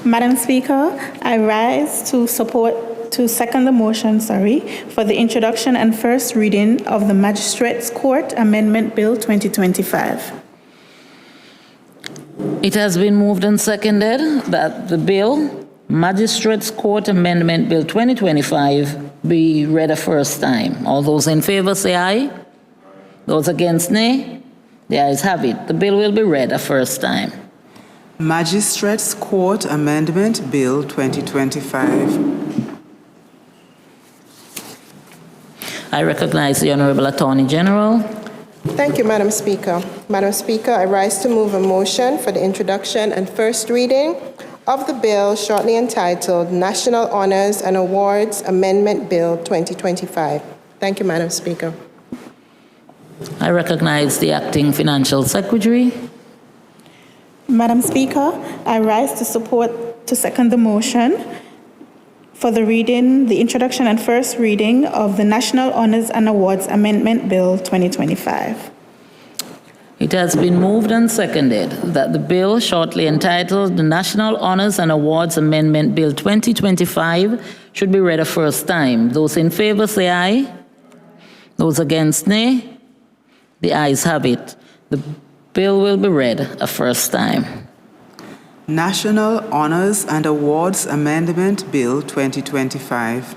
Madam Speaker, I rise to second the motion, for the introduction and first reading of the Magistrates Court Amendment Bill 2025. It has been moved and seconded that the bill, Magistrates Court Amendment Bill 2025, be read a first time. All those in favor say aye. Those against, nay. The ayes have it. The bill will be read a first time. Magistrates Court Amendment Bill 2025. I recognize the Honorable Attorney General. Thank you, Madam Speaker. Madam Speaker, I rise to move a motion for the introduction and first reading of the bill shortly entitled National Honors and Awards Amendment Bill 2025. Thank you, Madam Speaker. I recognize the Acting Financial Secretary. Madam Speaker, I rise to second the motion for the introduction and first reading of the National Honors and Awards Amendment Bill 2025. It has been moved and seconded that the bill shortly entitled the National Honors and Awards Amendment Bill 2025 should be read a first time. Those in favor say aye. Those against, nay. The ayes have it. The bill will be read a first time. National Honors and Awards Amendment Bill 2025.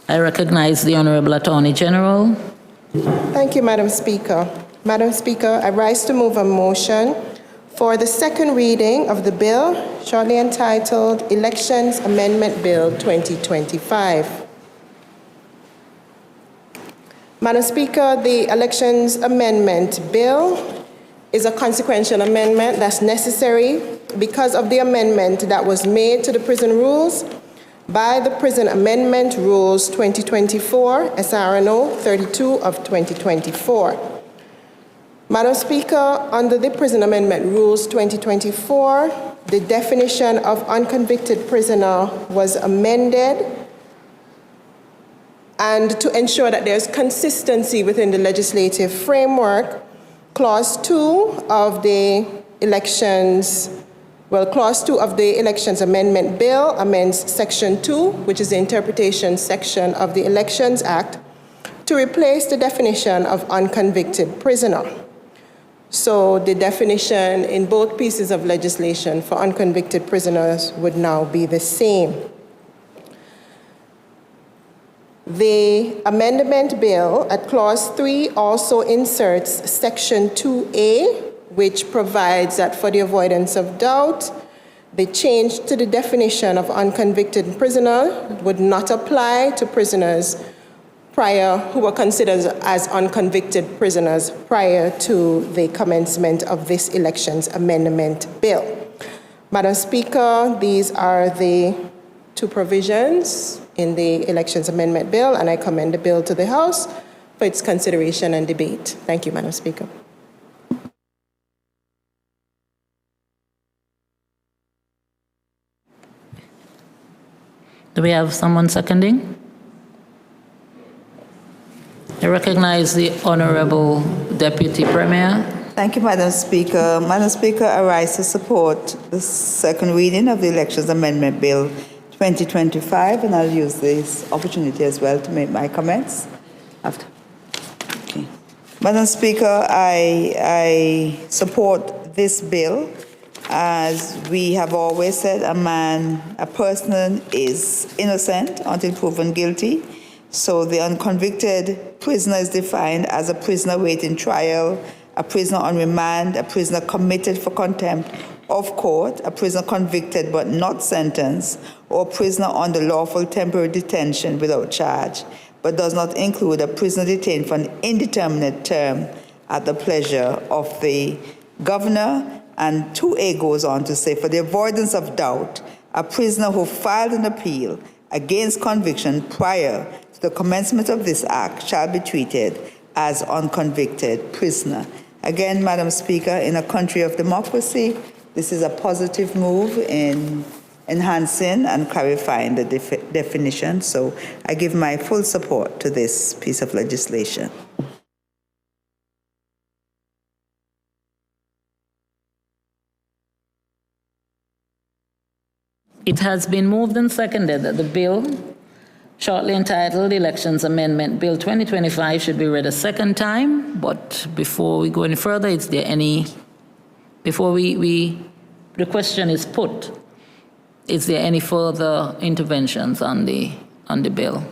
I recognize the Honorable Attorney General. Thank you, Madam Speaker. Madam Speaker, I rise to move a motion for the second reading of the bill shortly entitled Elections Amendment Bill 2025. Madam Speaker, the Elections Amendment Bill is a consequential amendment that's necessary because of the amendment that was made to the prison rules by the Prison Amendment Rules 2024, SRNO 32 of 2024. Madam Speaker, under the Prison Amendment Rules 2024, the definition of unconvicted prisoner was amended, and to ensure that there's consistency within the legislative framework, Clause 2 of the Elections Amendment Bill amends Section 2, which is the interpretation section of the Elections Act, to replace the definition of unconvicted prisoner. So the definition in both pieces of legislation for unconvicted prisoners would now be the same. The amendment bill at clause 3 also inserts section 2A, which provides that for the avoidance of doubt, the change to the definition of unconvicted prisoner would not apply to prisoners who were considered as unconvicted prisoners prior to the commencement of this elections amendment bill. Madam Speaker, these are the two provisions in the elections amendment bill, and I commend the bill to the House for its consideration and debate. Thank you, Madam Speaker. Do we have someone seconding? I recognize the Honorable Deputy Premier. Thank you, Madam Speaker. Madam Speaker, I rise to support the second reading of the Elections Amendment Bill 2025, and I'll use this opportunity as well to make my comments. Okay. Madam Speaker, I support this bill. As we have always said, a person is innocent until proven guilty. So the unconvicted prisoner is defined as a prisoner waiting trial, a prisoner on remand, a prisoner committed for contempt of court, a prisoner convicted but not sentenced, or a prisoner under lawful temporary detention without charge, but does not include a prisoner detained for an indeterminate term at the pleasure of the governor. And 2A goes on to say, for the avoidance of doubt, a prisoner who filed an appeal against conviction prior to the commencement of this act shall be treated as unconvicted prisoner. Again, Madam Speaker, in a country of democracy, this is a positive move in enhancing and clarifying the definition. So I give my full support to this piece of legislation. It has been moved and seconded that the bill, shortly entitled Elections Amendment Bill 2025, should be read a second time. But before we go any further, is there any, before the question is put, is there any further interventions on the bill?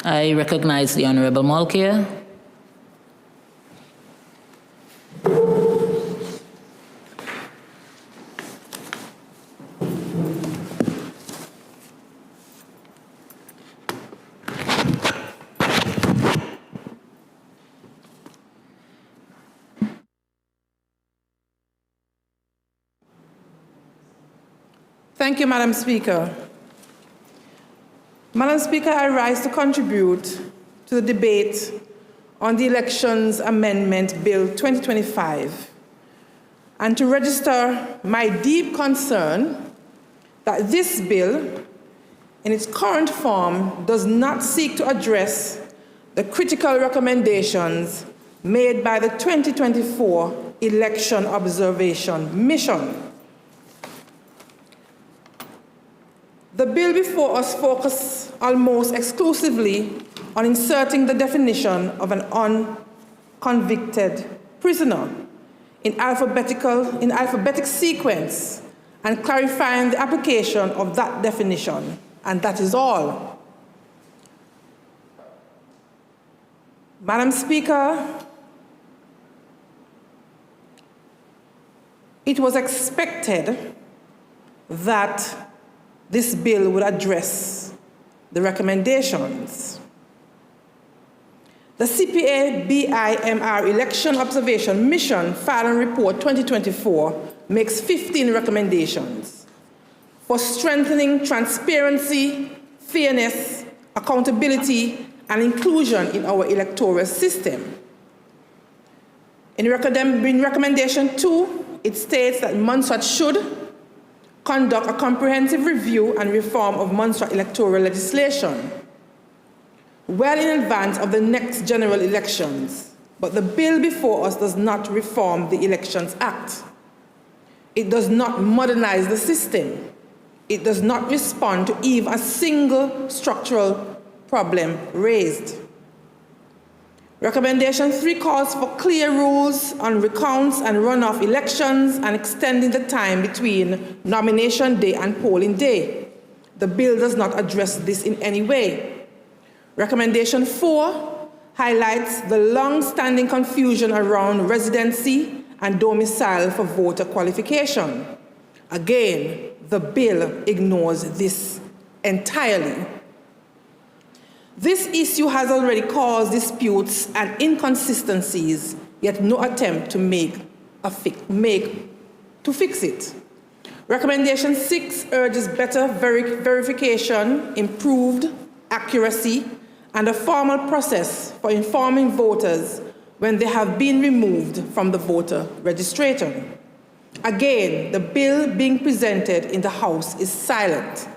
I recognize the Honorable Malkia. Thank you, Madam Speaker. Madam Speaker, I rise to contribute to the debate on the Elections Amendment Bill 2025 and to register my deep concern that this bill, in its current form, does not seek to address the critical recommendations made by the 2024 Election Observation Mission. The bill before us focuses almost exclusively on inserting the definition of an unconvicted prisoner in alphabetic sequence and clarifying the application of that definition, and that is all. Madam Speaker, it was expected that this bill would address the recommendations. The CPA-BIMR Election Observation Mission Filing Report 2024 makes 15 recommendations for strengthening transparency, fairness, accountability, and inclusion in our electoral system. In recommendation 2, it states that Montserrat should conduct a comprehensive review and reform of Montserrat electoral legislation well in advance of the next general elections. But the bill before us does not reform the Elections Act. It does not modernize the system. It does not respond to even a single structural problem raised. Recommendation 3 calls for clear rules on recounts and runoff elections and extending the time between nomination day and polling day. the bill does not address this in any way. Recommendation 4 highlights the long-standing confusion around residency and domicile for voter qualification. Again, the bill ignores this entirely. This issue has already caused disputes and inconsistencies, yet no attempt to fix it. Recommendation 6 urges better verification, improved accuracy, and a formal process for informing voters when they have been removed from the voter registration. Again, the bill being presented in the House is silent,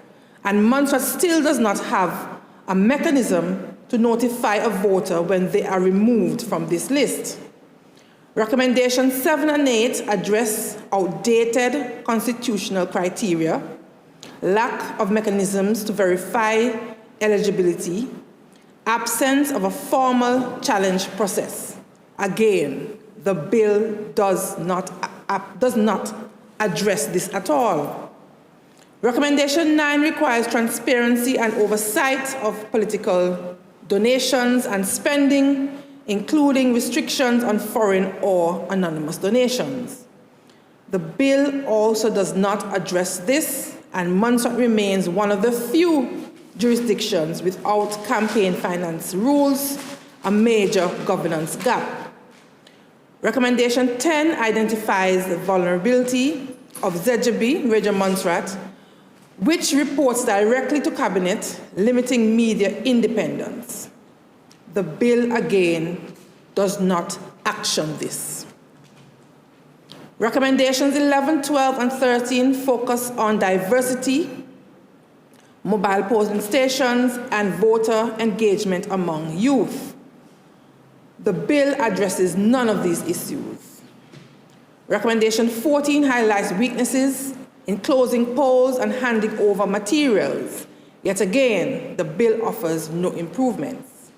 and Montserrat still does not have a mechanism to notify a voter when they are removed from this list. Recommendations 7 and 8 address outdated constitutional criteria, lack of mechanisms to verify eligibility, absence of a formal challenge process. Again, the bill does not address this at all. Recommendation 9 requires transparency and oversight of political donations and spending, including restrictions on foreign or anonymous donations. The bill also does not address this, and Montserrat remains one of the few jurisdictions without campaign finance rules, a major governance gap. Recommendation 10 identifies the vulnerability of ZGB, Radio Montserrat, which reports directly to Cabinet, limiting media independence. The bill, again, does not action this. Recommendations 11, 12, and 13 focus on diversity, mobile polling stations, and voter engagement among youth. The bill addresses none of these issues. Recommendation 14 highlights weaknesses in closing polls and handing over materials. Yet again, the bill offers no improvements.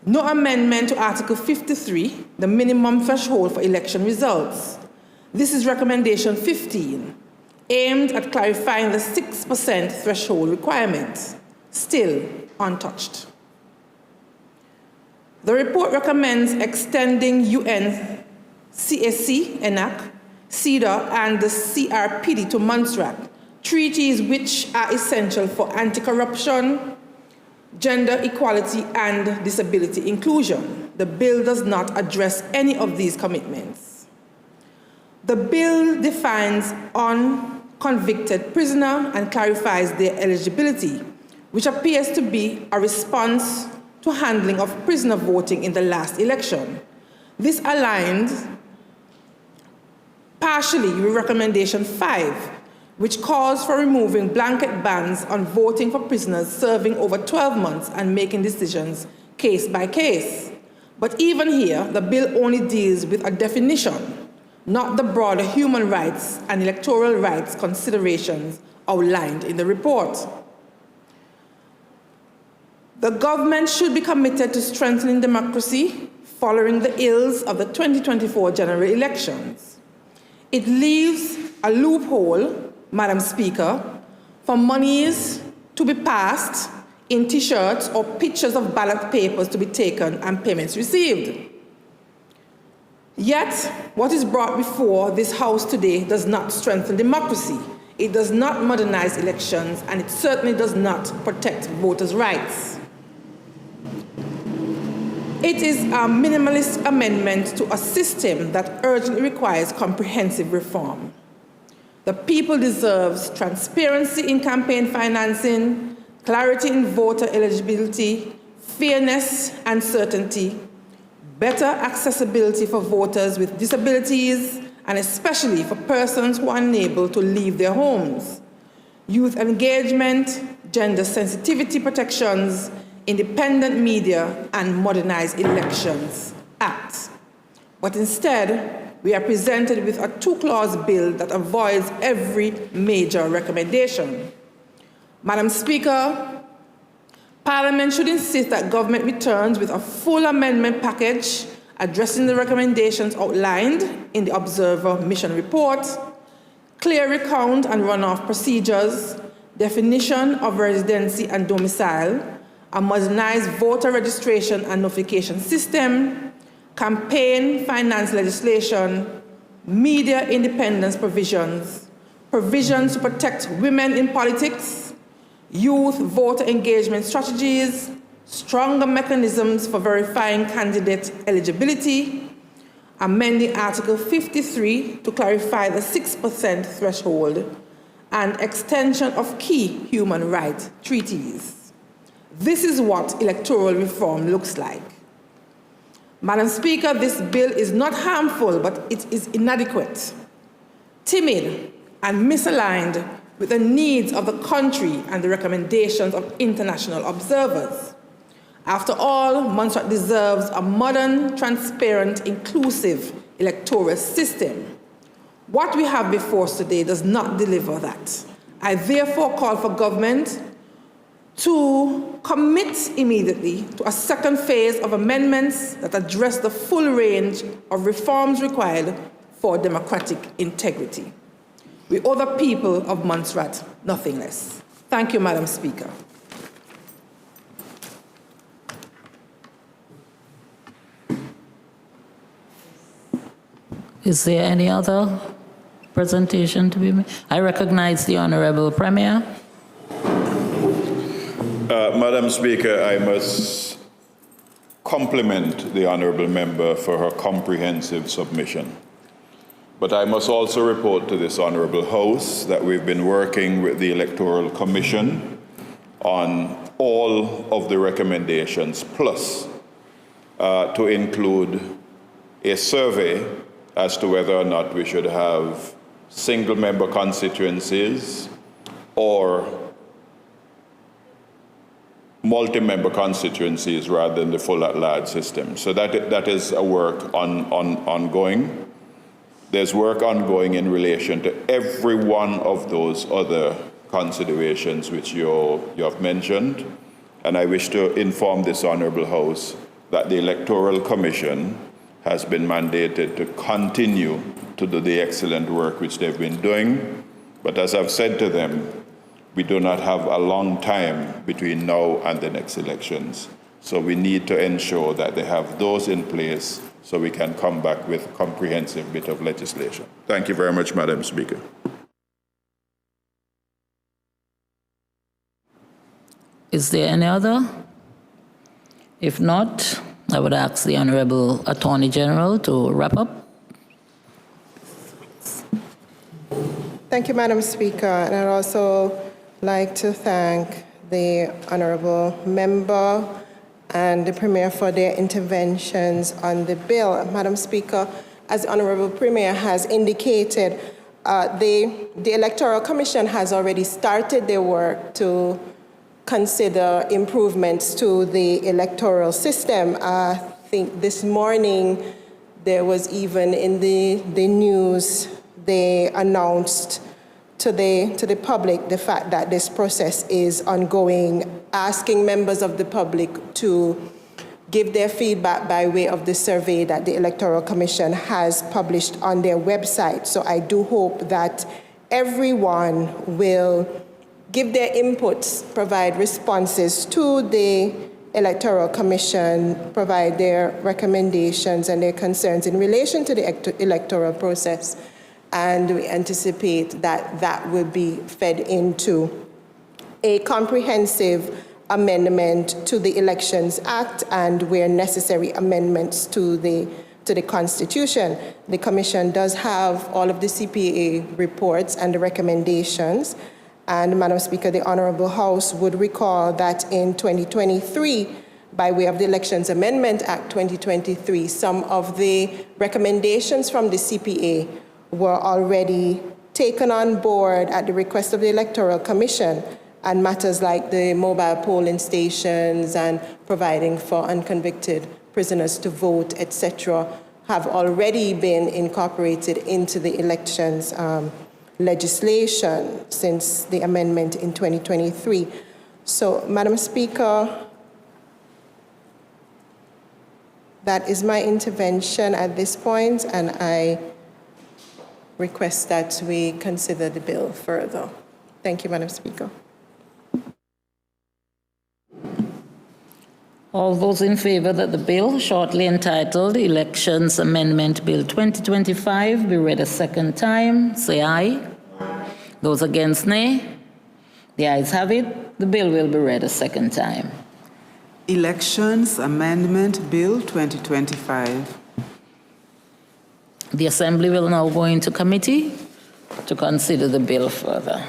No amendment to Article 53, the minimum threshold for election results. This is recommendation 15, aimed at clarifying the 6% threshold requirement, still untouched. The report recommends extending UN CSC, ENAC, CEDAW, and the CRPD to Montserrat, treaties which are essential for anti-corruption, gender equality, and disability inclusion. The bill does not address any of these commitments. The bill defines unconvicted prisoner and clarifies their eligibility, which appears to be a response to handling of prisoner voting in the last election. This aligns partially with recommendation 5, which calls for removing blanket bans on voting for prisoners serving over 12 months and making decisions case by case. But even here, the bill only deals with a definition, not the broader human rights and electoral rights considerations outlined in the report. The government should be committed to strengthening democracy following the ills of the 2024 general elections. It leaves a loophole, Madam Speaker, for monies to be passed in T-shirts or pictures of ballot papers to be taken and payments received. Yet, what is brought before this House today does not strengthen democracy. It does not modernize elections, and it certainly does not protect voters' rights. It is a minimalist amendment to a system that urgently requires comprehensive reform. The people deserves transparency in campaign financing, clarity in voter eligibility, fairness and certainty, better accessibility for voters with disabilities, and especially for persons who are unable to leave their homes, youth engagement, gender sensitivity protections, independent media, and modernized elections act. But instead, we are presented with a 2-clause bill that avoids every major recommendation. Madam Speaker, Parliament should insist that government returns with a full amendment package addressing the recommendations outlined in the Observer Mission Report, clear recount and runoff procedures, definition of residency and domicile, a modernized voter registration and notification system, campaign finance legislation, media independence provisions, provisions to protect women in politics, youth voter engagement strategies, stronger mechanisms for verifying candidate eligibility, amending Article 53 to clarify the 6% threshold, and extension of key human rights treaties. This is what electoral reform looks like. Madam Speaker, this bill is not harmful, but it is inadequate, timid, and misaligned with the needs of the country and the recommendations of international observers. After all, Montserrat deserves a modern, transparent, inclusive electoral system. What we have before us today does not deliver that. I therefore call for government to commit immediately to a second phase of amendments that address the full range of reforms required for democratic integrity. We owe the people of Montserrat nothing less. Thank you, Madam Speaker. Is there any other presentation to be made? I recognize the Honorable Premier. Madam Speaker, I must compliment the honourable member for her comprehensive submission. But I must also report to this honourable House that we've been working with the Electoral Commission on all of the recommendations, plus to include a survey as to whether or not we should have single-member constituencies or multi-member constituencies rather than the full at-large system. So that is a work ongoing. There's work ongoing in relation to every one of those other considerations which you have mentioned. And I wish to inform this Honourable House that the Electoral Commission has been mandated to continue to do the excellent work which they've been doing. But as I've said to them, we do not have a long time between now and the next elections. So we need to ensure that they have those in place so we can come back with a comprehensive bit of legislation. Thank you very much, Madam Speaker. Is there any other? If not, I would ask the Honorable Attorney General to wrap up. Thank you, Madam Speaker. And I'd also like to thank the Honourable Member and the Premier for their interventions on the bill. Madam Speaker, as the Honourable Premier has indicated, the Electoral Commission has already started their work to consider improvements to the electoral system. I think this morning there was even in the news, they announced to the public the fact that this process is ongoing, asking members of the public to give their feedback by way of the survey that the Electoral Commission has published on their website. So I do hope that everyone will give their inputs, provide responses to the Electoral Commission, provide their recommendations and their concerns in relation to the electoral process. And we anticipate that that will be fed into a comprehensive amendment to the Elections Act and, where necessary, amendments to the Constitution. The Commission does have all of the CPA reports and the recommendations. And, Madam Speaker, the Honourable House would recall that in 2023, by way of the Elections Amendment Act 2023, some of the recommendations from the CPA were already taken on board at the request of the Electoral Commission, and matters like the mobile polling stations and providing for unconvicted prisoners to vote, etc., have already been incorporated into the elections legislation since the amendment in 2023. So, Madam Speaker, that is my intervention at this point, and I request that we consider the bill further. Thank you, Madam Speaker. All those in favor that the bill, shortly entitled Elections Amendment Bill 2025, be read a second time, say aye. Those against, nay. The ayes have it. The bill will be read a second time. Elections Amendment Bill 2025. The Assembly will now go into committee to consider the bill further.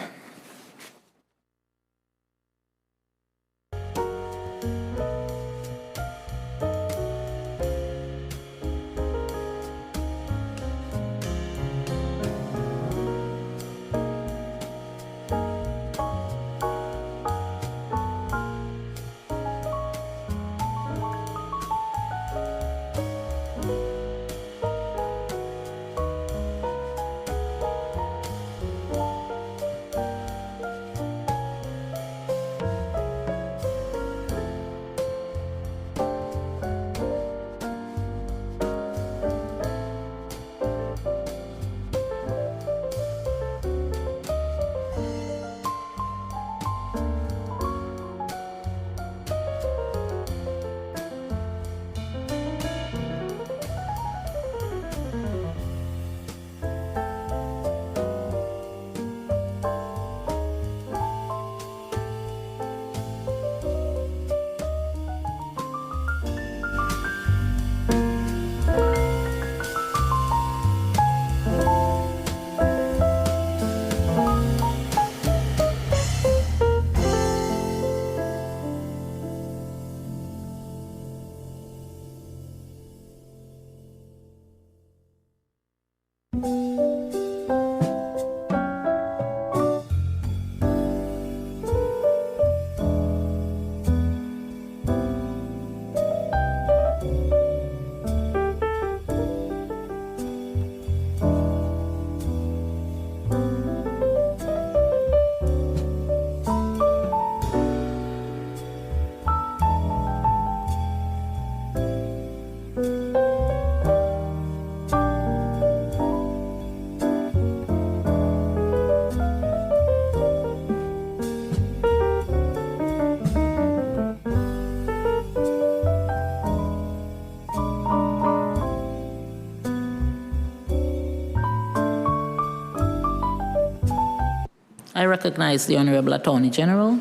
I recognize the Honorable Attorney General.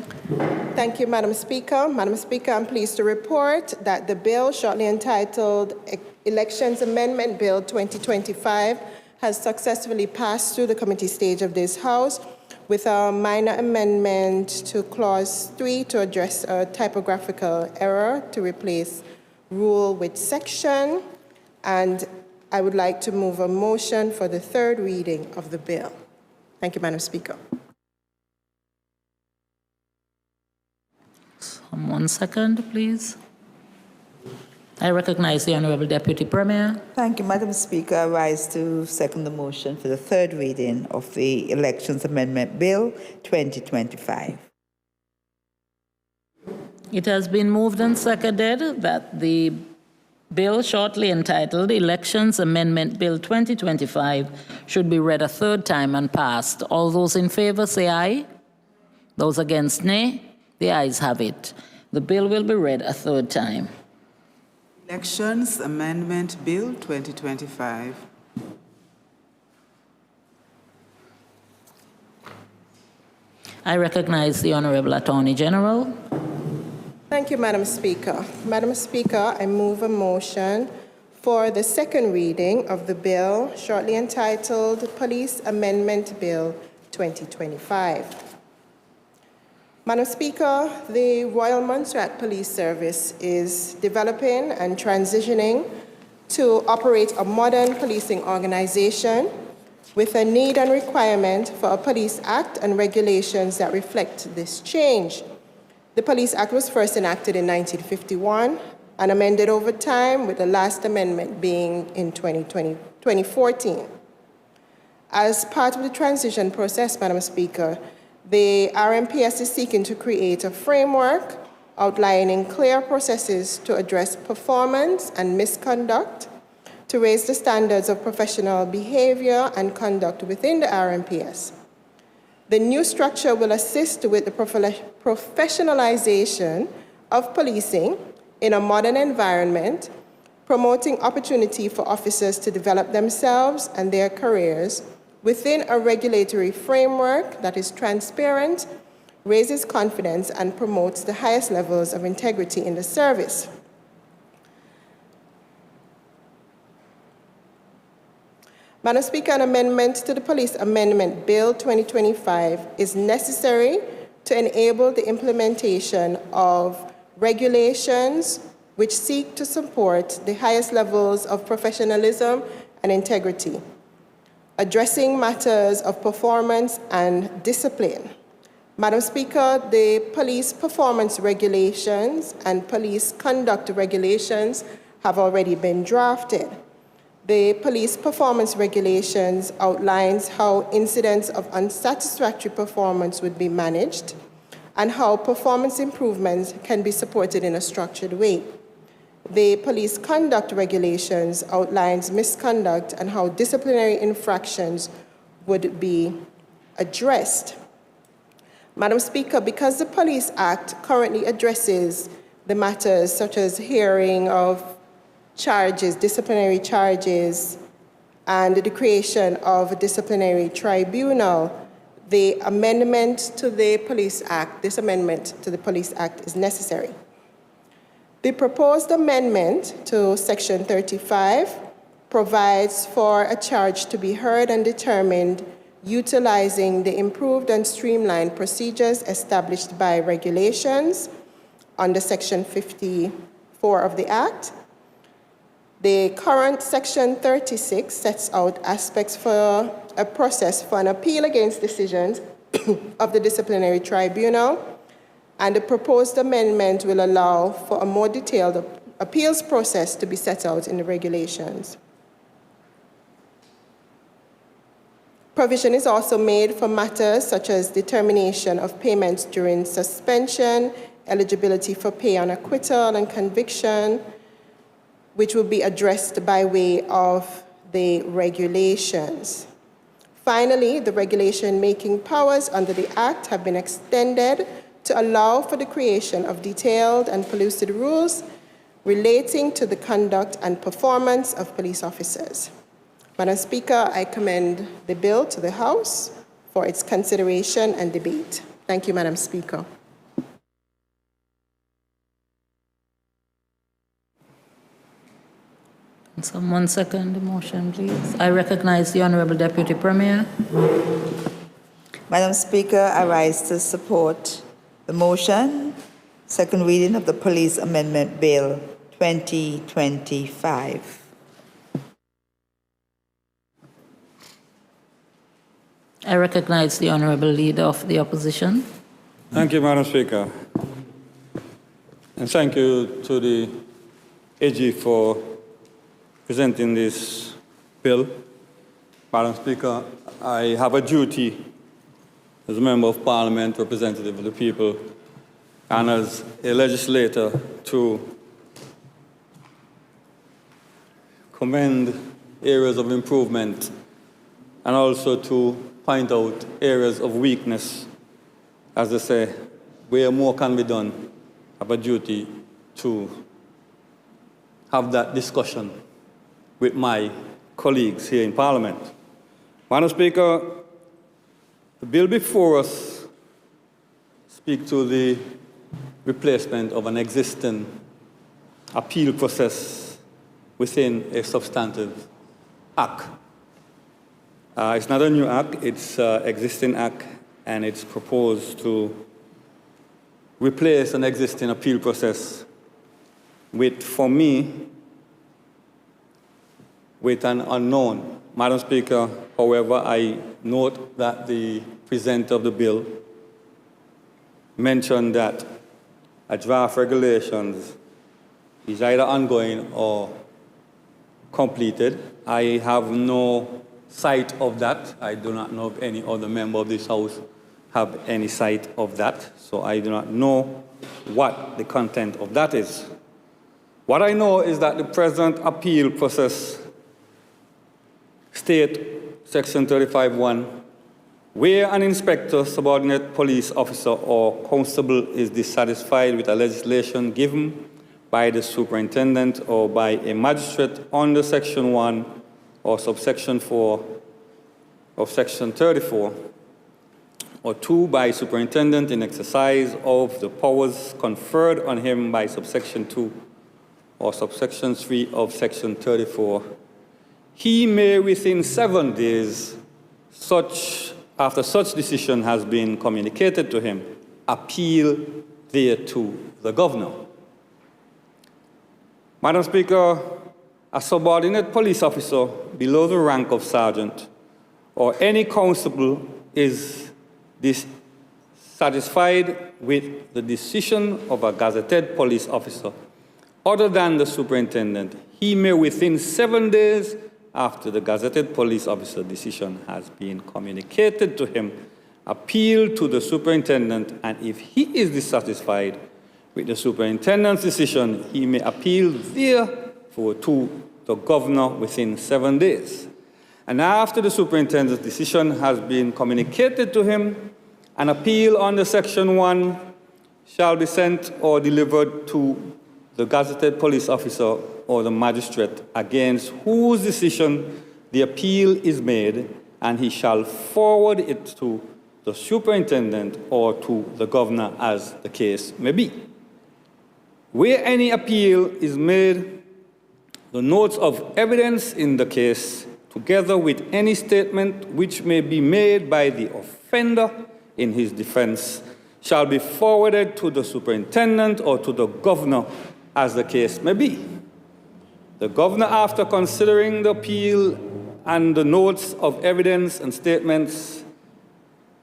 Thank you, Madam Speaker. Madam Speaker, I'm pleased to report that the bill, shortly entitled Elections Amendment Bill 2025, has successfully passed through the committee stage of this House with a minor amendment to Clause 3 to address a typographical error to replace rule with section. And I would like to move a motion for the third reading of the bill. Thank you, Madam Speaker. 1 second, please. I recognize the Honorable Deputy Premier. Thank you, Madam Speaker. I rise to second the motion for the third reading of the Elections Amendment Bill 2025. It has been moved and seconded that the bill shortly entitled Elections Amendment Bill 2025 should be read a third time and passed. All those in favor say aye. Those against, nay. The ayes have it. The bill will be read a third time. Elections Amendment Bill 2025. I recognize the Honorable Attorney General. Thank you, Madam Speaker. Madam Speaker, I move a motion for the second reading of the bill shortly entitled Police Amendment Bill 2025. Madam Speaker, the Royal Montserrat Police Service is developing and transitioning to operate a modern policing organization with a need and requirement for a Police Act and regulations that reflect this change. The Police Act was first enacted in 1951 and amended over time, with the last amendment being in 2014. As part of the transition process, Madam Speaker, the RMPS is seeking to create a framework outlining clear processes to address performance and misconduct, to raise the standards of professional behavior and conduct within the RMPS. The new structure will assist with the professionalization of policing in a modern environment, promoting opportunity for officers to develop themselves and their careers within a regulatory framework that is transparent, raises confidence, and promotes the highest levels of integrity in the service. Madam Speaker, an amendment to the Police Amendment Bill 2025 is necessary to enable the implementation of regulations which seek to support the highest levels of professionalism and integrity, addressing matters of performance and discipline. Madam Speaker, the police performance regulations and police conduct regulations have already been drafted. The police performance regulations outlines how incidents of unsatisfactory performance would be managed and how performance improvements can be supported in a structured way. The police conduct regulations outlines misconduct and how disciplinary infractions would be addressed. Madam Speaker, because the Police Act currently addresses the matters such as hearing of charges, disciplinary charges, and the creation of a disciplinary tribunal, the amendment to the Police Act, this amendment to the Police Act is necessary. The proposed amendment to Section 35 provides for a charge to be heard and determined utilizing the improved and streamlined procedures established by regulations under Section 54 of the Act. The current Section 36 sets out aspects for a process for an appeal against decisions of the disciplinary tribunal, and the proposed amendment will allow for a more detailed appeals process to be set out in the regulations. Provision is also made for matters such as determination of payments during suspension, eligibility for pay on acquittal and conviction, which will be addressed by way of the regulations. Finally, the regulation-making powers under the Act have been extended to allow for the creation of detailed and pellucid rules relating to the conduct and performance of police officers. Madam Speaker, I commend the bill to the House for its consideration and debate. Thank you, Madam Speaker. Can someone second the motion, please? I recognize the Honorable Deputy Premier. Madam Speaker, I rise to support the motion, second reading of the Police Amendment Bill 2025. I recognize the Honorable Leader of the Opposition. Thank you, Madam Speaker. And thank you to the AG for presenting this bill. Madam Speaker, I have a duty as a Member of Parliament, representative of the people, and as a legislator to commend areas of improvement and also to point out areas of weakness. As I say, where more can be done, I have a duty to have that discussion with my colleagues here in Parliament. Madam Speaker, the bill before us speaks to the replacement of an existing appeal process within a substantive act. It's not a new act, it's an existing act, and it's proposed to replace an existing appeal process with, for me, with an unknown. Madam Speaker, however, I note that the presenter of the bill mentioned that a draft regulations is either ongoing or completed. I have no sight of that. I do not know if any other member of this House have any sight of that, so I do not know what the content of that is. What I know is that the present appeal process state Section 35(1), where an inspector, subordinate police officer, or constable is dissatisfied with a legislation given by the superintendent or by a magistrate under Section 1 or subsection 4 of Section 34, or 2 by superintendent in exercise of the powers conferred on him by subsection 2 or subsection 3 of Section 34, he may within 7 days, after such decision has been communicated to him, appeal thereto the governor. Madam Speaker, a subordinate police officer below the rank of sergeant or any constable is dissatisfied with the decision of a gazetted police officer other than the superintendent, he may within 7 days after the gazetted police officer decision has been communicated to him, appeal to the superintendent, and if he is dissatisfied with the superintendent's decision, he may appeal therefore to the governor within 7 days. And after the superintendent's decision has been communicated to him, an appeal under Section 1 shall be sent or delivered to the gazetted police officer or the magistrate against whose decision the appeal is made, and he shall forward it to the superintendent or to the governor as the case may be. Where any appeal is made, the notes of evidence in the case, together with any statement which may be made by the offender in his defense, shall be forwarded to the superintendent or to the governor as the case may be. The governor, after considering the appeal and the notes of evidence and statements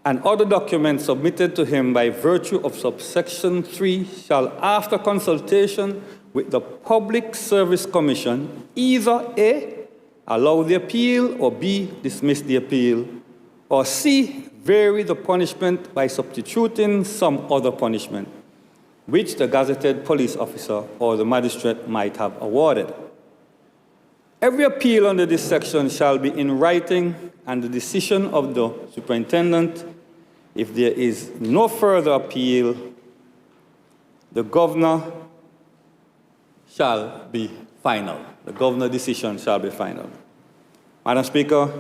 and other documents submitted to him by virtue of subsection 3, shall, after consultation with the Public Service Commission, either A, allow the appeal, or B, dismiss the appeal, or C, vary the punishment by substituting some other punishment, which the gazetted police officer or the magistrate might have awarded. Every appeal under this section shall be in writing, and the decision of the superintendent, if there is no further appeal, the governor shall be final. The governor's decision shall be final. Madam Speaker,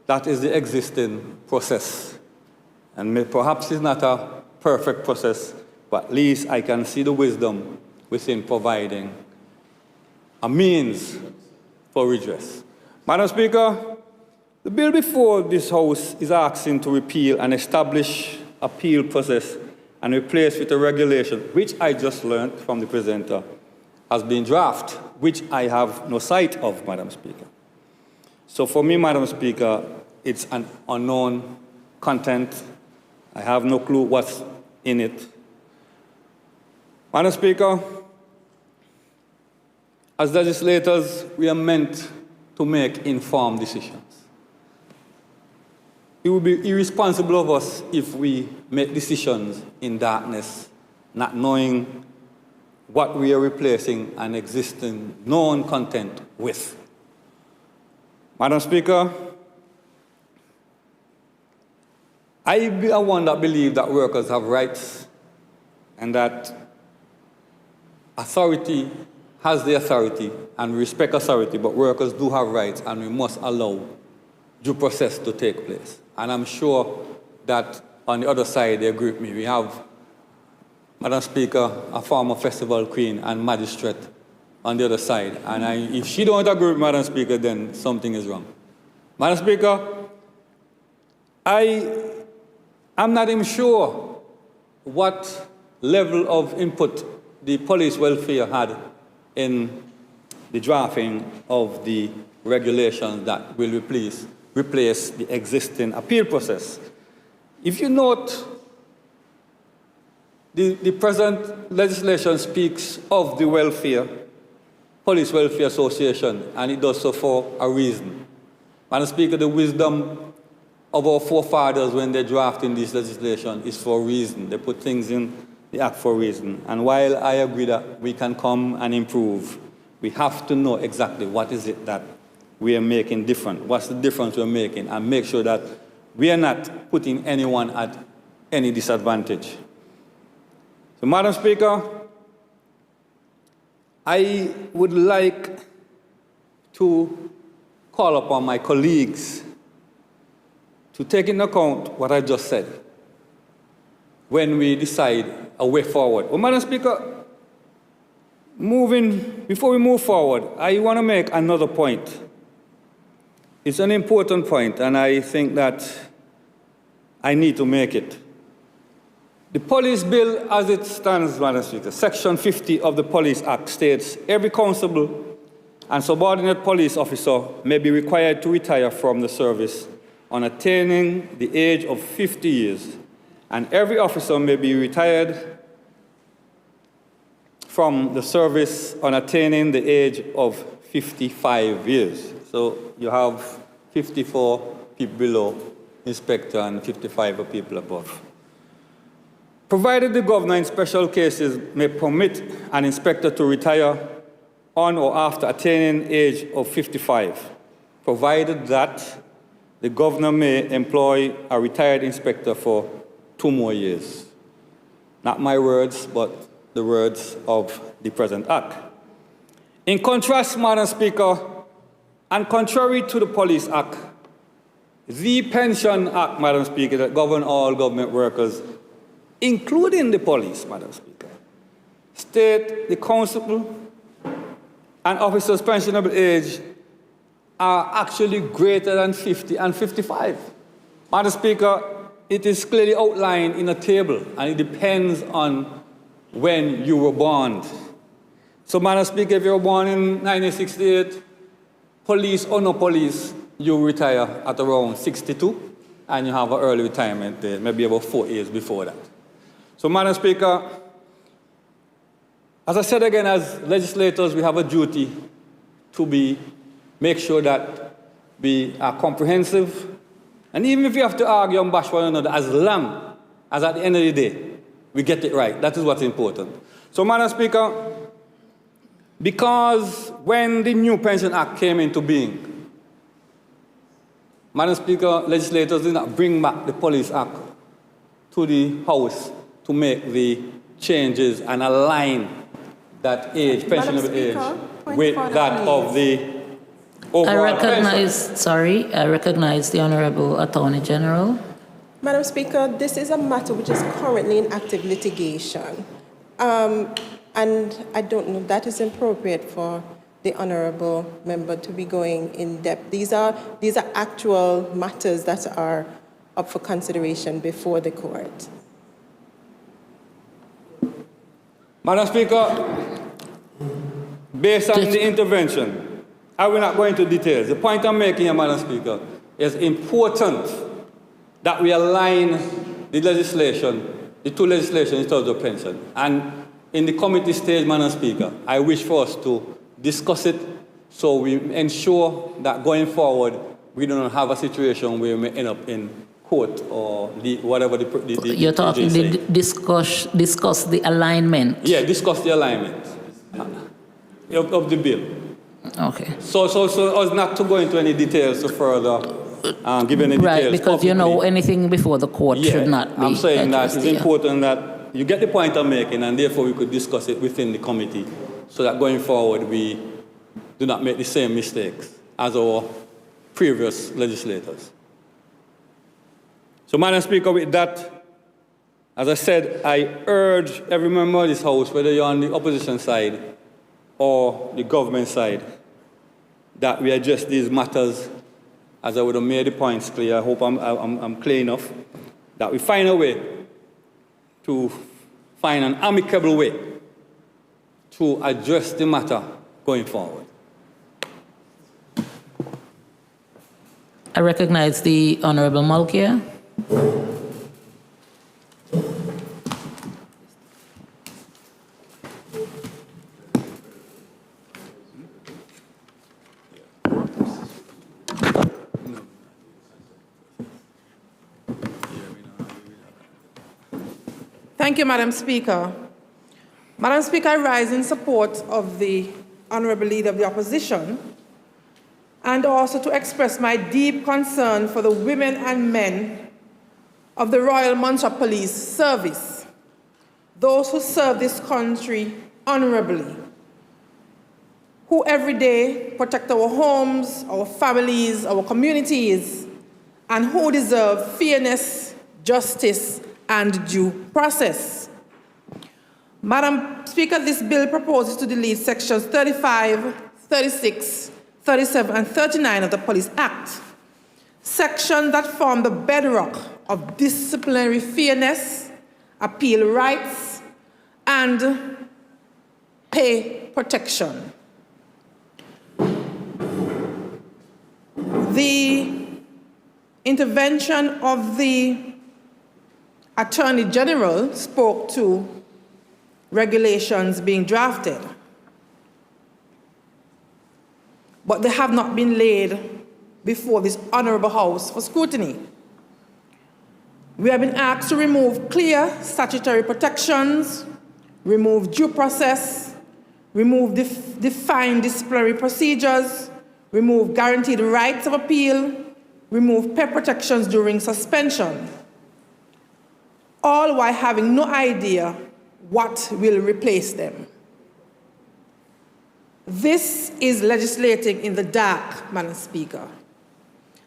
that is the existing process. And perhaps it's not a perfect process, but at least I can see the wisdom within providing a means for redress. Madam Speaker, the bill before this House is asking to repeal and establish appeal process and replace with a regulation, which I just learned from the presenter, has been drafted, which I have no sight of, Madam Speaker. So for me, Madam Speaker, it's an unknown content. I have no clue what's in it. Madam Speaker, as legislators, we are meant to make informed decisions. It would be irresponsible of us if we make decisions in darkness, not knowing what we are replacing an existing known content with. Madam Speaker, I am one that believes that workers have rights and that authority has the authority, and we respect authority, but workers do have rights, and we must allow due process to take place. And I'm sure that on the other side, they agree with me. We have, Madam Speaker, a former festival queen and magistrate on the other side. And if she don't agree with Madam Speaker, then something is wrong. Madam Speaker, I'm not even sure what level of input the police welfare had in the drafting of the regulations that will replace the existing appeal process. If you note, the present legislation speaks of the welfare, Police Welfare Association, and it does so for a reason. Madam Speaker, the wisdom of our forefathers when they're drafting this legislation is for a reason. They put things in the act for a reason. And while I agree that we can come and improve, we have to know exactly what is it that we are making different? What's the difference we're making? And make sure that we are not putting anyone at any disadvantage. So, Madam Speaker, I would like to call upon my colleagues to take into account what I just said when we decide a way forward. Well, Madam Speaker, before we move forward, I want to make another point. It's an important point, and I think that I need to make it. The police bill as it stands, Madam Speaker, Section 50 of the Police Act states every constable and subordinate police officer may be required to retire from the service on attaining the age of 50 years, and every officer may be retired from the service on attaining the age of 55 years. So you have 54 people below inspector and 55 people above. Provided the governor in special cases may permit an inspector to retire on or after attaining age of 55, provided that the governor may employ a retired inspector for 2 more years. Not my words, but the words of the present act. In contrast, Madam Speaker, and contrary to the Police Act, the Pension Act, Madam Speaker, that governs all government workers, including the police, Madam Speaker, state the constable and officers' pensionable age are actually greater than 50 and 55. Madam Speaker, it is clearly outlined in a table, and it depends on when you were born. So, Madam Speaker, if you were born in 1968, police or no police, you retire at around 62, and you have an early retirement date, maybe about 4 years before that. So, Madam Speaker, as I said again, as legislators, we have a duty to make sure that we are comprehensive, and even if we have to argue and bash one another, as long as at the end of the day, we get it right. That is what's important. So, Madam Speaker, because when the new Pension Act came into being, Madam Speaker, legislators did not bring back the Police Act to the House to make the changes and align that age, pensionable age, with that of the overall I recognize the Honorable Attorney General. Madam Speaker, this is a matter which is currently in active litigation. And I don't know, that is appropriate for the Honorable Member to be going in depth. These are actual matters that are up for consideration before the court. Madam Speaker, based on the intervention, I will not go into details. The point I'm making here, Madam Speaker, is important that we align the legislation, the two legislations in terms of pension. And in the committee stage, Madam Speaker, I wish for us to discuss it so we ensure that going forward, we don't have a situation where we may end up in court or whatever the You're talking discuss the alignment. Yeah, discuss the alignment of the bill. Okay. So as not to go into any details to further give any details. Right, because publicly. you know anything before the court should not be. I'm saying that it's here. important that you get the point I'm making, and therefore we could discuss it within the committee so that going forward we do not make the same mistakes as our previous legislators. So, Madam Speaker, with that, as I said, I urge every member of this House, whether you're on the opposition side or the government side, that we address these matters, as I would have made the points clear. I hope I'm clear enough, that we find a way to find an amicable way to address the matter going forward. I recognize the Honorable Malkia. Thank you, Madam Speaker. Madam Speaker, I rise in support of the Honourable Leader of the Opposition and also to express my deep concern for the women and men of the Royal Montserrat Police Service, those who serve this country honorably, who every day protect our homes, our families, our communities, and who deserve fairness, justice, and due process. Madam Speaker, this bill proposes to delete sections 35, 36, 37, and 39 of the Police Act, sections that form the bedrock of disciplinary fairness, appeal rights, and pay protection. The intervention of the Attorney General spoke to regulations being drafted, but they have not been laid before this honorable House for scrutiny. We have been asked to remove clear statutory protections, remove due process, remove defined disciplinary procedures, remove guaranteed rights of appeal, remove pay protections during suspension, all while having no idea what will replace them. This is legislating in the dark, Madam Speaker.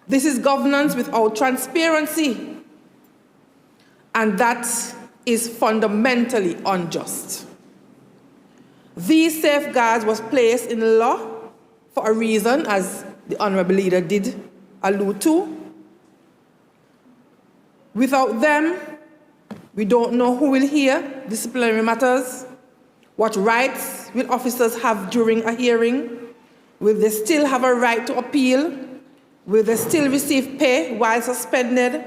This is governance without transparency, and that is fundamentally unjust. These safeguards was placed in law for a reason, as the Honourable Leader did allude to. Without them, we don't know who will hear disciplinary matters, what rights will officers have during a hearing, will they still have a right to appeal, will they still receive pay while suspended,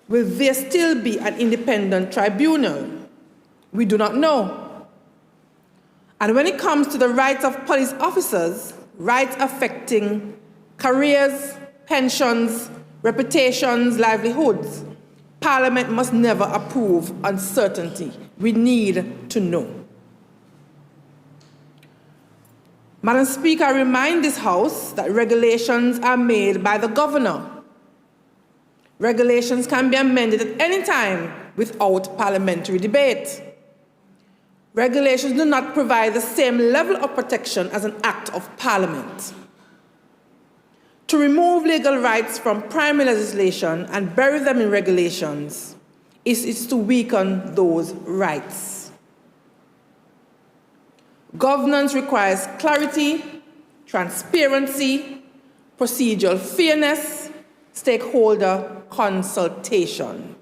will there still be an independent tribunal? We do not know. And when it comes to the rights of police officers, rights affecting careers, pensions, reputations, livelihoods, Parliament must never approve uncertainty. We need to know. Madam Speaker, I remind this House that regulations are made by the Governor. Regulations can be amended at any time without parliamentary debate. Regulations do not provide the same level of protection as an act of Parliament. To remove legal rights from primary legislation and bury them in regulations is to weaken those rights. Governance requires clarity, transparency, procedural fairness, stakeholder consultation.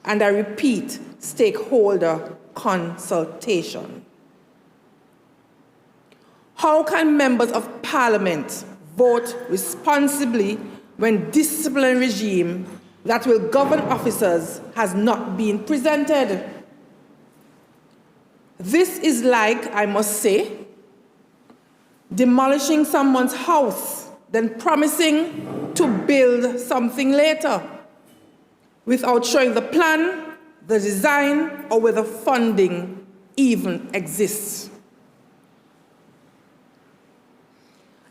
And I repeat, stakeholder consultation. How can members of Parliament vote responsibly when disciplinary regime that will govern officers has not been presented? This is like, I must say, demolishing someone's house, then promising to build something later without showing the plan, the design, or whether funding even exists.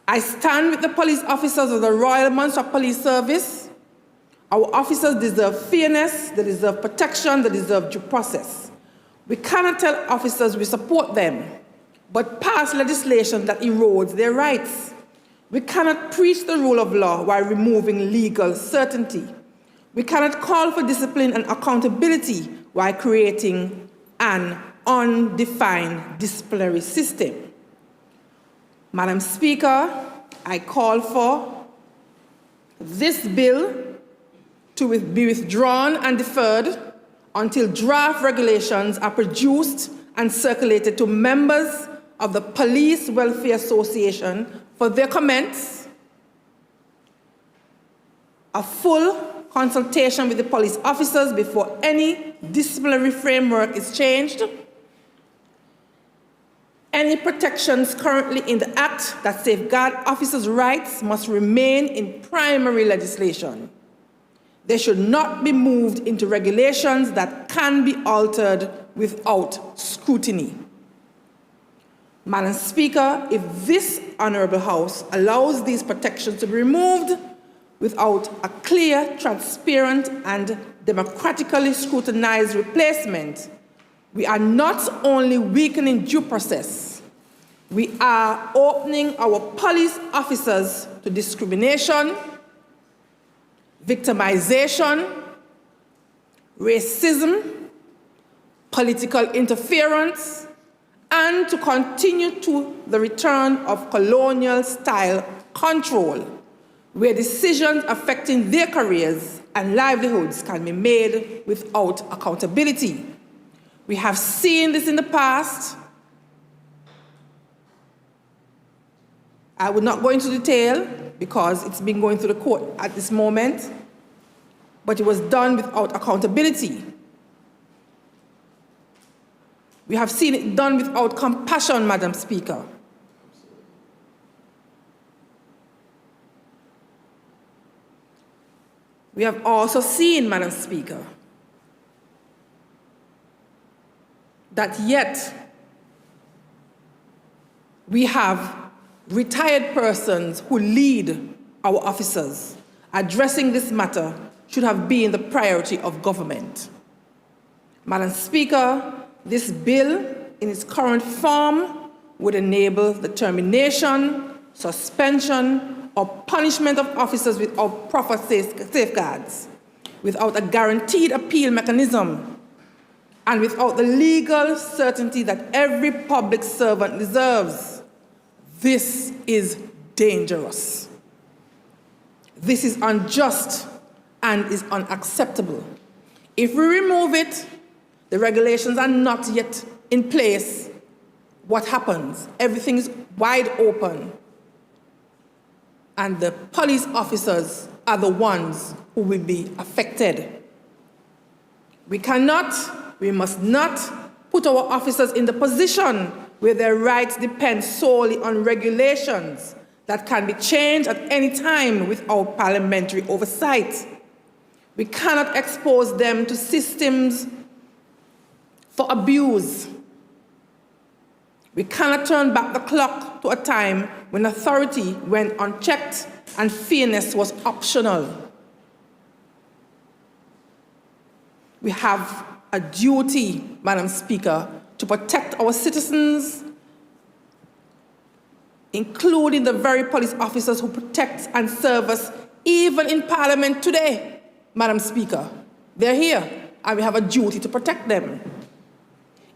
I stand with the police officers of the Royal Montserrat Police Service. Our officers deserve fairness, they deserve protection, they deserve due process. We cannot tell officers we support them, but pass legislation that erodes their rights. We cannot preach the rule of law while removing legal certainty. We cannot call for discipline and accountability while creating an undefined disciplinary system. Madam Speaker, I call for this bill to be withdrawn and deferred until draft regulations are produced and circulated to members of the Police Welfare Association for their comments, a full consultation with the police officers before any disciplinary framework is changed. Any protections currently in the Act that safeguard officers' rights must remain in primary legislation. They should not be moved into regulations that can be altered without scrutiny. Madam Speaker, if this Honourable House allows these protections to be removed without a clear, transparent and democratically scrutinised replacement, we are not only weakening due process, we are opening our police officers to discrimination, victimization, racism, political interference, and to continue to the return of colonial-style control, where decisions affecting their careers and livelihoods can be made without accountability. We have seen this in the past. I will not go into detail because it's been going through the court at this moment, but it was done without accountability. We have seen it done without compassion, Madam Speaker. We have also seen, Madam Speaker, that yet we have retired persons who lead our officers. Addressing this matter should have been the priority of government. Madam Speaker, this bill in its current form would enable the termination, suspension, or punishment of officers without proper safeguards, without a guaranteed appeal mechanism, and without the legal certainty that every public servant deserves. This is dangerous. This is unjust and is unacceptable. If we remove it, the regulations are not yet in place. What happens? Everything is wide open. And the police officers are the ones who will be affected. We must not put our officers in the position where their rights depend solely on regulations that can be changed at any time without parliamentary oversight. We cannot expose them to systems for abuse. We cannot turn back the clock to a time when authority went unchecked and fairness was optional. We have a duty, Madam Speaker, to protect our citizens, including the very police officers who protect and serve us even in Parliament today, Madam Speaker. They're here, and we have a duty to protect them.